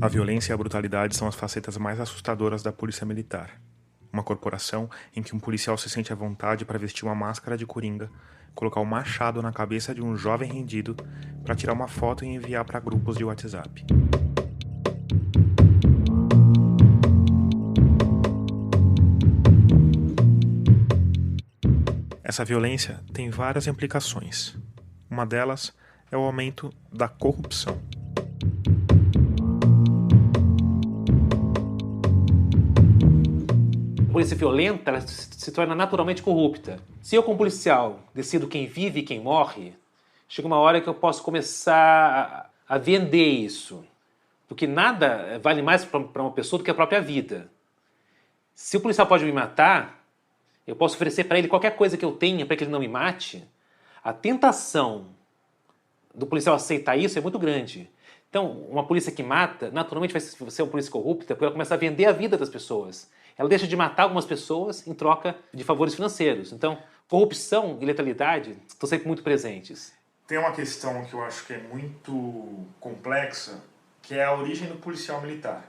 A violência e a brutalidade são as facetas mais assustadoras da polícia militar. Uma corporação em que um policial se sente à vontade para vestir uma máscara de coringa, colocar um machado na cabeça de um jovem rendido para tirar uma foto e enviar para grupos de WhatsApp. Essa violência tem várias implicações. Uma delas é o aumento da corrupção. A polícia violenta ela se torna naturalmente corrupta. Se eu, como policial, decido quem vive e quem morre, chega uma hora que eu posso começar a vender isso. Porque nada vale mais para uma pessoa do que a própria vida. Se o policial pode me matar, eu posso oferecer para ele qualquer coisa que eu tenha para que ele não me mate. A tentação do policial aceitar isso é muito grande. Então, uma polícia que mata, naturalmente vai ser uma polícia corrupta, porque ela começa a vender a vida das pessoas. Ela deixa de matar algumas pessoas em troca de favores financeiros. Então, corrupção e letalidade estão sempre muito presentes. Tem uma questão que eu acho que é muito complexa, que é a origem do policial militar,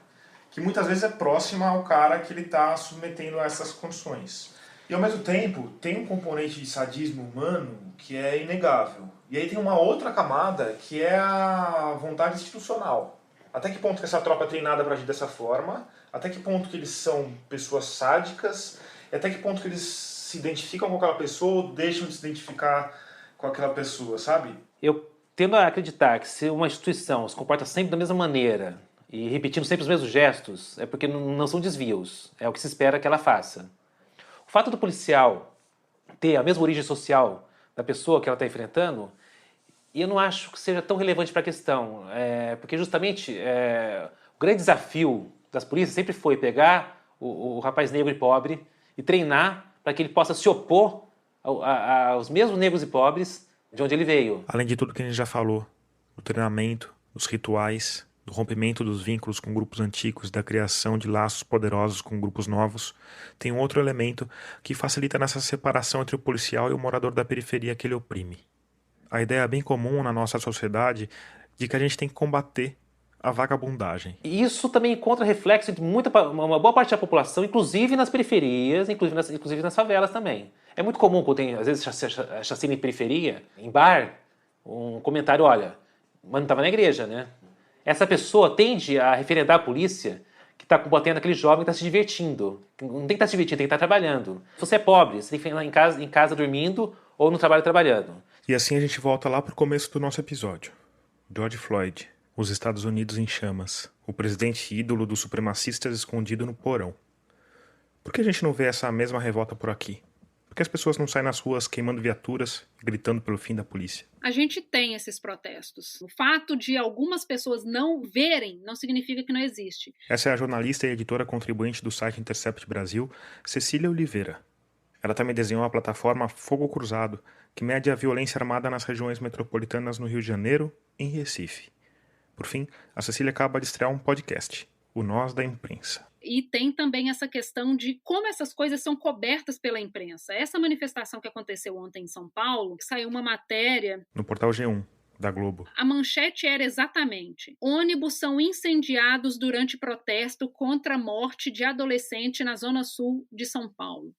que muitas vezes é próxima ao cara que ele está submetendo a essas condições. E, ao mesmo tempo, tem um componente de sadismo humano que é inegável. E aí tem uma outra camada que é a vontade institucional. Até que ponto que essa tropa é treinada para agir dessa forma? Até que ponto que eles são pessoas sádicas? E até que ponto que eles se identificam com aquela pessoa ou deixam de se identificar com aquela pessoa, sabe? Eu tendo a acreditar que se uma instituição se comporta sempre da mesma maneira e repetindo sempre os mesmos gestos, é porque não são desvios. É o que se espera que ela faça. O fato do policial ter a mesma origem social da pessoa que ela está enfrentando, eu não acho que seja tão relevante para a questão. Porque justamente o grande desafio das polícias sempre foi pegar o rapaz negro e pobre e treinar para que ele possa se opor aos mesmos negros e pobres de onde ele veio. Além de tudo que a gente já falou, do treinamento, dos rituais, do rompimento dos vínculos com grupos antigos, da criação de laços poderosos com grupos novos, tem um outro elemento que facilita nessa separação entre o policial e o morador da periferia que ele oprime. A ideia é bem comum na nossa sociedade de que a gente tem que combater a vagabundagem. E isso também encontra reflexo de uma boa parte da população, inclusive nas periferias, inclusive nas favelas também. É muito comum quando tem, às vezes, chacina em periferia, em bar, um comentário, olha, mas não estava na igreja, né? Essa pessoa tende a referendar a polícia que está combatendo aquele jovem que está se divertindo. Não tem que estar se divertindo, tem que estar trabalhando. Se você é pobre, você tem que ficar em casa dormindo ou no trabalho trabalhando. E assim a gente volta lá para o começo do nosso episódio. George Floyd, os Estados Unidos em chamas, o presidente ídolo dos supremacistas escondido no porão. Por que a gente não vê essa mesma revolta por aqui? Por que as pessoas não saem nas ruas queimando viaturas, gritando pelo fim da polícia? A gente tem esses protestos. O fato de algumas pessoas não verem não significa que não existe. Essa é a jornalista e editora contribuinte do site Intercept Brasil, Cecília Oliveira. Ela também desenhou a plataforma Fogo Cruzado, que mede a violência armada nas regiões metropolitanas no Rio de Janeiro e em Recife. Por fim, a Cecília acaba de estrear um podcast, O Nós da Imprensa. E tem também essa questão de como essas coisas são cobertas pela imprensa. Essa manifestação que aconteceu ontem em São Paulo, saiu uma matéria no portal G1, da Globo. A manchete era exatamente: ônibus são incendiados durante protesto contra a morte de adolescente na zona sul de São Paulo.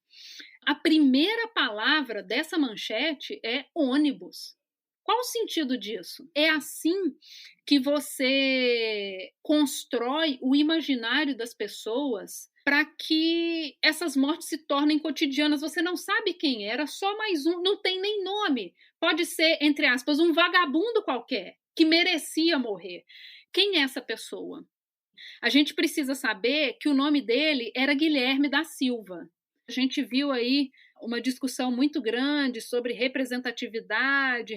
A primeira palavra dessa manchete é ônibus. Qual o sentido disso? É assim que você constrói o imaginário das pessoas para que essas mortes se tornem cotidianas. Você não sabe quem era, só mais um, não tem nem nome. Pode ser, entre aspas, um vagabundo qualquer que merecia morrer. Quem é essa pessoa? A gente precisa saber que o nome dele era Guilherme da Silva. A gente viu aí uma discussão muito grande sobre representatividade,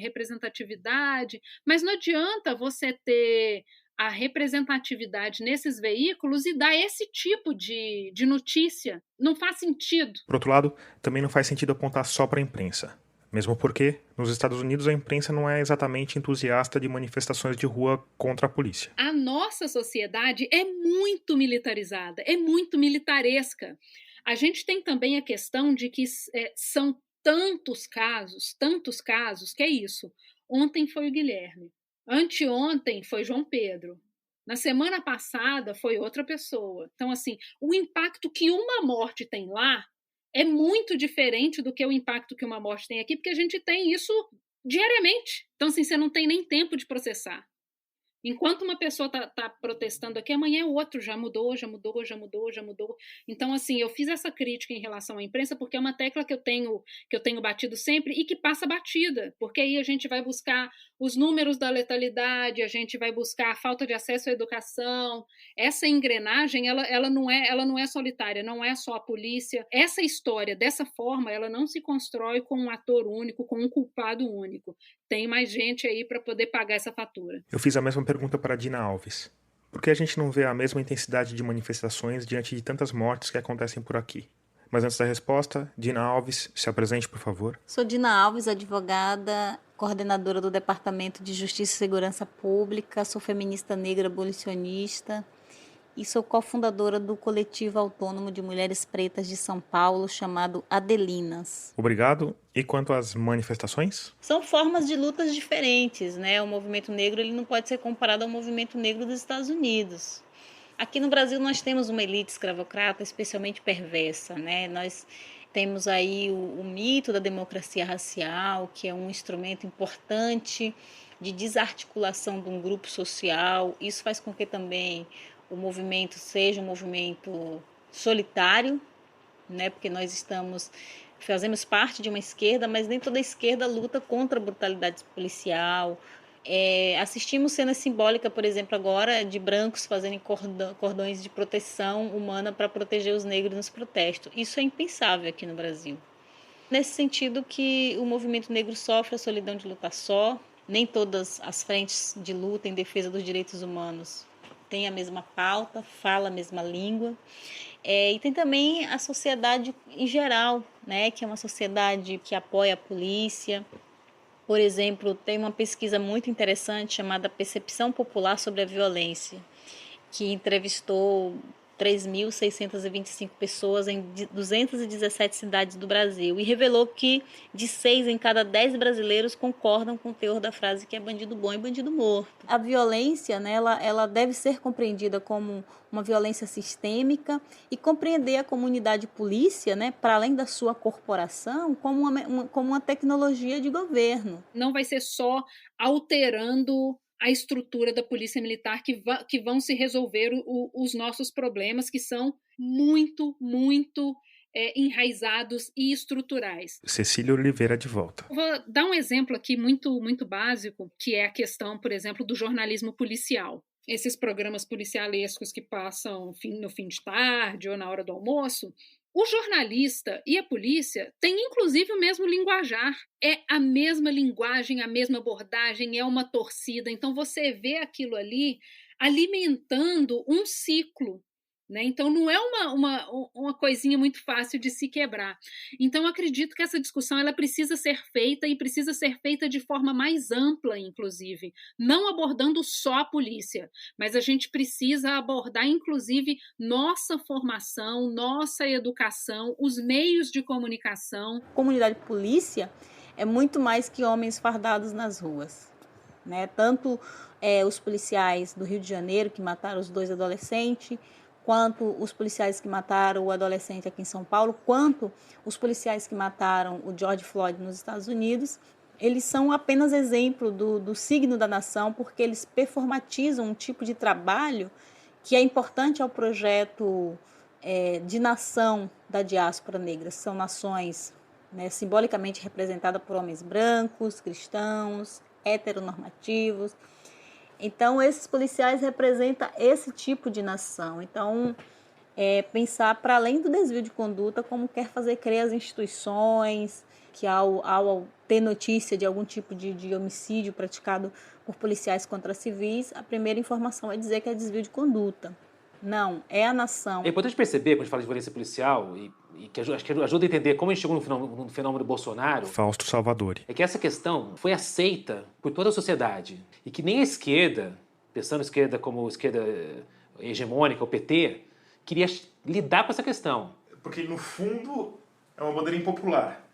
mas não adianta você ter a representatividade nesses veículos e dar esse tipo de notícia. Não faz sentido. Por outro lado, também não faz sentido apontar só para a imprensa. Mesmo porque, nos Estados Unidos, a imprensa não é exatamente entusiasta de manifestações de rua contra a polícia. A nossa sociedade é muito militarizada, é muito militaresca. A gente tem também a questão de que são tantos casos, que é isso. Ontem foi o Guilherme, anteontem foi João Pedro, na semana passada foi outra pessoa. Então, assim, o impacto que uma morte tem lá é muito diferente do que o impacto que uma morte tem aqui, porque a gente tem isso diariamente. Então, assim, você não tem nem tempo de processar. Enquanto uma pessoa tá protestando aqui, amanhã é outro, já mudou. Então, assim, eu fiz essa crítica em relação à imprensa porque é uma tecla que eu tenho batido sempre e que passa batida, porque aí a gente vai buscar os números da letalidade, a gente vai buscar a falta de acesso à educação. Essa engrenagem, ela não é solitária, não é só a polícia. Essa história, dessa forma, ela não se constrói com um ator único, com um culpado único. Tem mais gente aí para poder pagar essa fatura. Eu fiz a mesma pergunta para a Dina Alves. Por que a gente não vê a mesma intensidade de manifestações diante de tantas mortes que acontecem por aqui? Mas antes da resposta, Dina Alves, se apresente, por favor. Sou Dina Alves, advogada, coordenadora do Departamento de Justiça e Segurança Pública, sou feminista negra abolicionista e sou cofundadora do coletivo autônomo de mulheres pretas de São Paulo, chamado Adelinas. Obrigado. E quanto às manifestações? São formas de lutas diferentes, né? O movimento negro ele não pode ser comparado ao movimento negro dos Estados Unidos. Aqui no Brasil nós temos uma elite escravocrata especialmente perversa, né? Nós temos aí o mito da democracia racial, que é um instrumento importante de desarticulação de um grupo social. Isso faz com que também o movimento seja um movimento solitário, né? Porque nós fazemos parte de uma esquerda, mas nem toda a esquerda luta contra a brutalidade policial. Assistimos cena simbólica, por exemplo, agora, de brancos fazendo cordões de proteção humana para proteger os negros nos protestos. Isso é impensável aqui no Brasil. Nesse sentido que o movimento negro sofre a solidão de lutar só, nem todas as frentes de luta em defesa dos direitos humanos têm a mesma pauta, falam a mesma língua. E tem também a sociedade em geral, né, que é uma sociedade que apoia a polícia. Por exemplo, tem uma pesquisa muito interessante chamada Percepção Popular sobre a Violência, que entrevistou 3.625 pessoas em 217 cidades do Brasil e revelou que de 6 em cada 10 brasileiros concordam com o teor da frase que é bandido bom e bandido morto. A violência, né, ela deve ser compreendida como uma violência sistêmica e compreender a comunidade polícia, né, para além da sua corporação, como uma tecnologia de governo. Não vai ser só alterando a estrutura da polícia militar que vão se resolver os nossos problemas, que são muito, muito enraizados e estruturais. Cecília Oliveira de volta. Vou dar um exemplo aqui muito, muito básico, que é a questão, por exemplo, do jornalismo policial. Esses programas policialescos que passam no fim de tarde ou na hora do almoço, o jornalista e a polícia têm, inclusive, o mesmo linguajar. É a mesma linguagem, a mesma abordagem, é uma torcida. Então, você vê aquilo ali alimentando um ciclo, né? Então, não é uma coisinha muito fácil de se quebrar. Então, eu acredito que essa discussão ela precisa ser feita e precisa ser feita de forma mais ampla, inclusive. Não abordando só a polícia, mas a gente precisa abordar, inclusive, nossa formação, nossa educação, os meios de comunicação. A comunidade polícia é muito mais que homens fardados nas ruas, né? Tanto os policiais do Rio de Janeiro, que mataram os 2 adolescentes, quanto os policiais que mataram o adolescente aqui em São Paulo, quanto os policiais que mataram o George Floyd nos Estados Unidos, eles são apenas exemplo do signo da nação, porque eles performatizam um tipo de trabalho que é importante ao projeto de nação da diáspora negra. São nações, né, simbolicamente representadas por homens brancos, cristãos, heteronormativos. Então, esses policiais representam esse tipo de nação. Então, pensar para além do desvio de conduta, como quer fazer crer as instituições, que ao ter notícia de algum tipo de homicídio praticado por policiais contra civis, a primeira informação é dizer que é desvio de conduta. Não, é a nação. É importante perceber, quando a gente fala de violência policial, e que acho que ajuda a entender como a gente chegou no fenômeno Bolsonaro. Fausto Salvadori. É que essa questão foi aceita por toda a sociedade. E que nem a esquerda, pensando a esquerda como esquerda hegemônica, o PT, queria lidar com essa questão. Porque, no fundo, é uma bandeira impopular,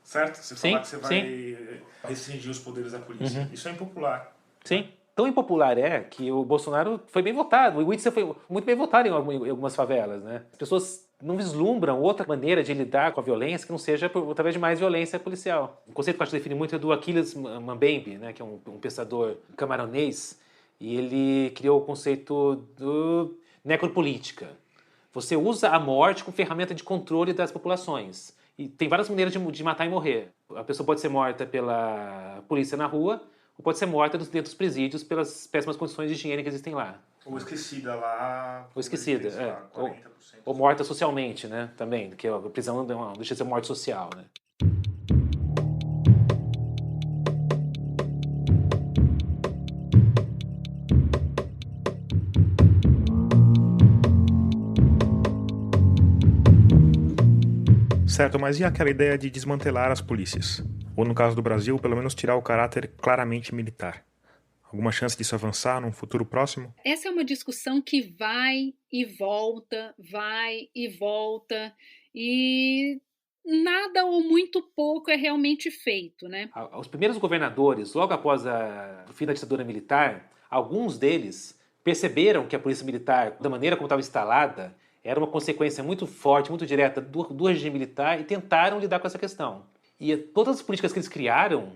certo? Você falar que você vai restringir os poderes da polícia. Isso é impopular. Sim. Tão impopular é que o Bolsonaro foi bem votado. O Witzel foi muito bem votado em algumas favelas, né? As pessoas não vislumbram outra maneira de lidar com a violência que não seja através de mais violência policial. Um conceito que eu acho que define muito é do Achilles Mbembe, né? Que é um pensador camaronês, e ele criou o conceito do necropolítica. Você usa a morte como ferramenta de controle das populações. E tem várias maneiras de matar e morrer. A pessoa pode ser morta pela polícia na rua, ou pode ser morta dentro dos presídios pelas péssimas condições de higiene que existem lá. Ou esquecida lá. Ou esquecida, lá, 40%. Ou morta socialmente, né? Também, porque a prisão não deixa de ser morte social, né? Certo, mas e aquela ideia de desmantelar as polícias? Ou, no caso do Brasil, pelo menos tirar o caráter claramente militar? Alguma chance disso avançar num futuro próximo? Essa é uma discussão que vai e volta, e nada ou muito pouco é realmente feito, né? Os primeiros governadores, logo após o fim da ditadura militar, alguns deles perceberam que a polícia militar, da maneira como estava instalada, era uma consequência muito forte, muito direta do regime militar, e tentaram lidar com essa questão. E todas as políticas que eles criaram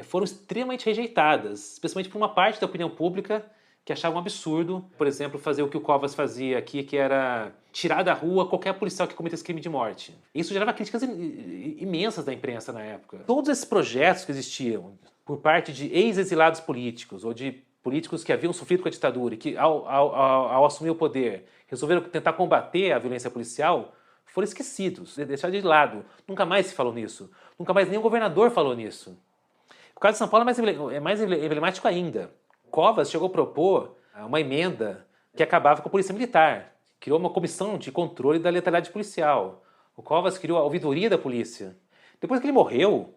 foram extremamente rejeitadas, especialmente por uma parte da opinião pública que achava um absurdo, por exemplo, fazer o que o Covas fazia aqui, que era tirar da rua qualquer policial que cometesse crime de morte. Isso gerava críticas imensas da imprensa na época. Todos esses projetos que existiam por parte de ex-exilados políticos ou de políticos que haviam sofrido com a ditadura e que, ao assumir o poder, resolveram tentar combater a violência policial, foram esquecidos, deixados de lado. Nunca mais se falou nisso. Nunca mais nenhum governador falou nisso. O caso de São Paulo é mais emblemático ainda. Covas chegou a propor uma emenda que acabava com a polícia militar. Criou uma comissão de controle da letalidade policial. O Covas criou a ouvidoria da polícia. Depois que ele morreu,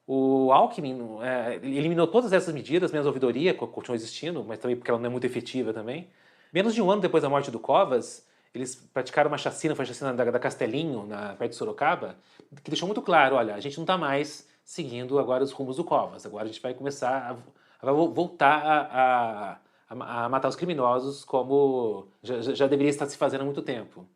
o Alckmin eliminou todas essas medidas, menos a ouvidoria, que continua existindo, mas também porque ela não é muito efetiva também. Menos de um ano depois da morte do Covas, eles praticaram uma chacina, foi a chacina da Castelinho, perto de Sorocaba, que deixou muito claro, olha, a gente não está mais seguindo agora os rumos do Covas, agora a gente vai começar a voltar a matar os criminosos como já deveria estar se fazendo há muito tempo.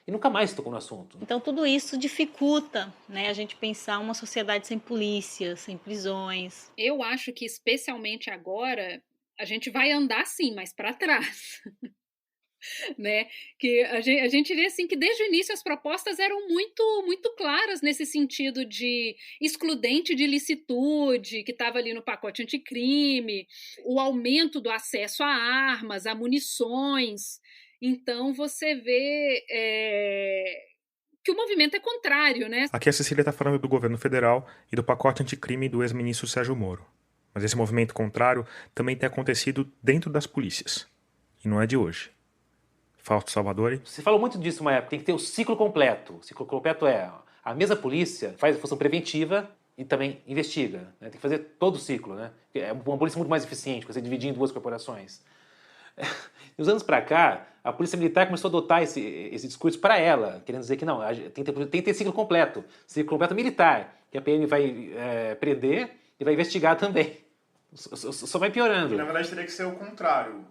E nunca mais tocou no assunto. Então tudo isso dificulta, né, a gente pensar uma sociedade sem polícia, sem prisões. Eu acho que especialmente agora a gente vai andar sim, mas para trás. Né? Que a gente vê assim que desde o início as propostas eram muito claras nesse sentido de excludente de ilicitude, que estava ali no pacote anticrime, o aumento do acesso a armas, a munições. Então você vê que o movimento é contrário, né? Aqui a Cecília está falando do governo federal e do pacote anticrime do ex-ministro Sérgio Moro. Mas esse movimento contrário também tem acontecido dentro das polícias. E não é de hoje. Fausto Salvadori. Você falou muito disso uma época, tem que ter o ciclo completo. O ciclo completo é a mesma polícia faz a função preventiva e também investiga. Né? Tem que fazer todo o ciclo. Né? É uma polícia muito mais eficiente, você dividir em duas corporações. De uns anos para cá, a polícia militar começou a adotar esse discurso para ela, querendo dizer que não, tem que ter ciclo completo militar, que a PM vai prender e vai investigar também. Só vai piorando. E, na verdade, teria que ser o contrário.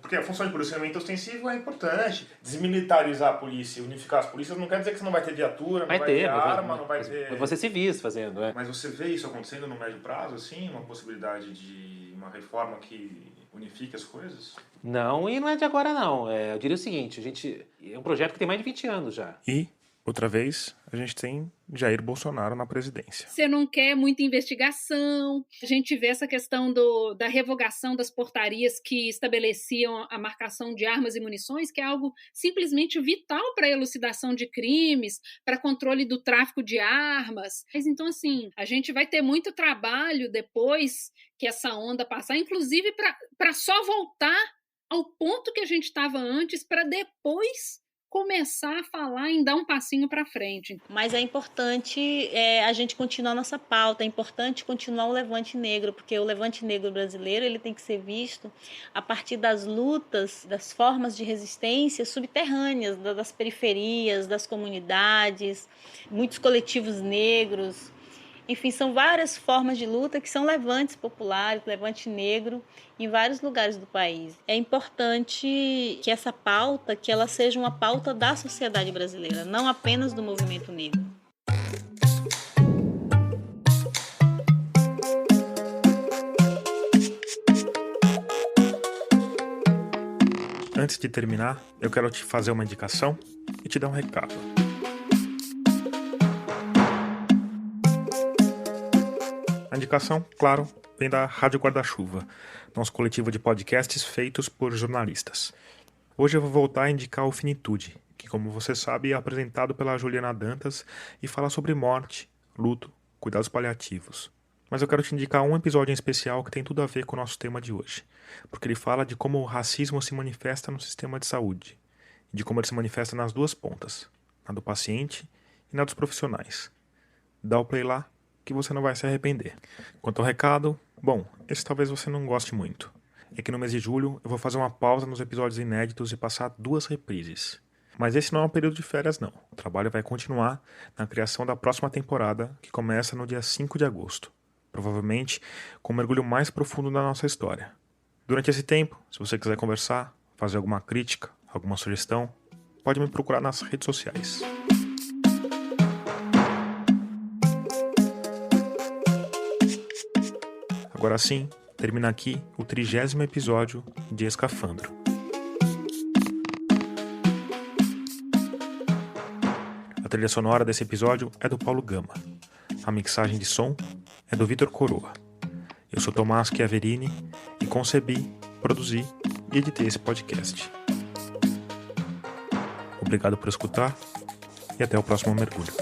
Porque a função de policiamento ostensivo é importante. Desmilitarizar a polícia, unificar as polícias, não quer dizer que você não vai ter viatura, não vai ter arma, não vai ter... Você civis fazendo, Mas você vê isso acontecendo no médio prazo, assim? Uma possibilidade de uma reforma que unifique as coisas? Não, e não é de agora não. Eu diria o seguinte, é um projeto que tem mais de 20 anos já. E, outra vez, a gente tem Jair Bolsonaro na presidência. Você não quer muita investigação. A gente vê essa questão da revogação das portarias que estabeleciam a marcação de armas e munições, que é algo simplesmente vital para a elucidação de crimes, para controle do tráfico de armas. Mas então, assim, a gente vai ter muito trabalho depois que essa onda passar, inclusive para só voltar ao ponto que a gente estava antes, para depois começar a falar em dar um passinho para frente. Mas é importante a gente continuar nossa pauta, é importante continuar o Levante Negro, porque o Levante Negro brasileiro ele tem que ser visto a partir das lutas, das formas de resistência subterrâneas, das periferias, das comunidades, muitos coletivos negros. Enfim, são várias formas de luta que são levantes populares, levante negro, em vários lugares do país. É importante que essa pauta, que ela seja uma pauta da sociedade brasileira, não apenas do movimento negro. Antes de terminar, eu quero te fazer uma indicação e te dar um recado. A indicação, claro, vem da Rádio Guarda-Chuva, nosso coletivo de podcasts feitos por jornalistas. Hoje eu vou voltar a indicar o Finitude, que, como você sabe, é apresentado pela Juliana Dantas e fala sobre morte, luto, cuidados paliativos. Mas eu quero te indicar um episódio em especial que tem tudo a ver com o nosso tema de hoje, porque ele fala de como o racismo se manifesta no sistema de saúde, e de como ele se manifesta nas duas pontas, na do paciente e na dos profissionais. Dá o play lá, que você não vai se arrepender. Quanto ao recado, bom, esse talvez você não goste muito. É que no mês de julho eu vou fazer uma pausa nos episódios inéditos e passar 2 reprises. Mas esse não é um período de férias não. O trabalho vai continuar na criação da próxima temporada, que começa no dia 5 de agosto. Provavelmente com um mergulho mais profundo na nossa história. Durante esse tempo, se você quiser conversar, fazer alguma crítica, alguma sugestão, pode me procurar nas redes sociais. Agora sim, termina aqui o 30º episódio de Escafandro. A trilha sonora desse episódio é do Paulo Gama. A mixagem de som é do Vitor Coroa. Eu sou Tomás Chiaverini e concebi, produzi e editei esse podcast. Obrigado por escutar e até o próximo mergulho.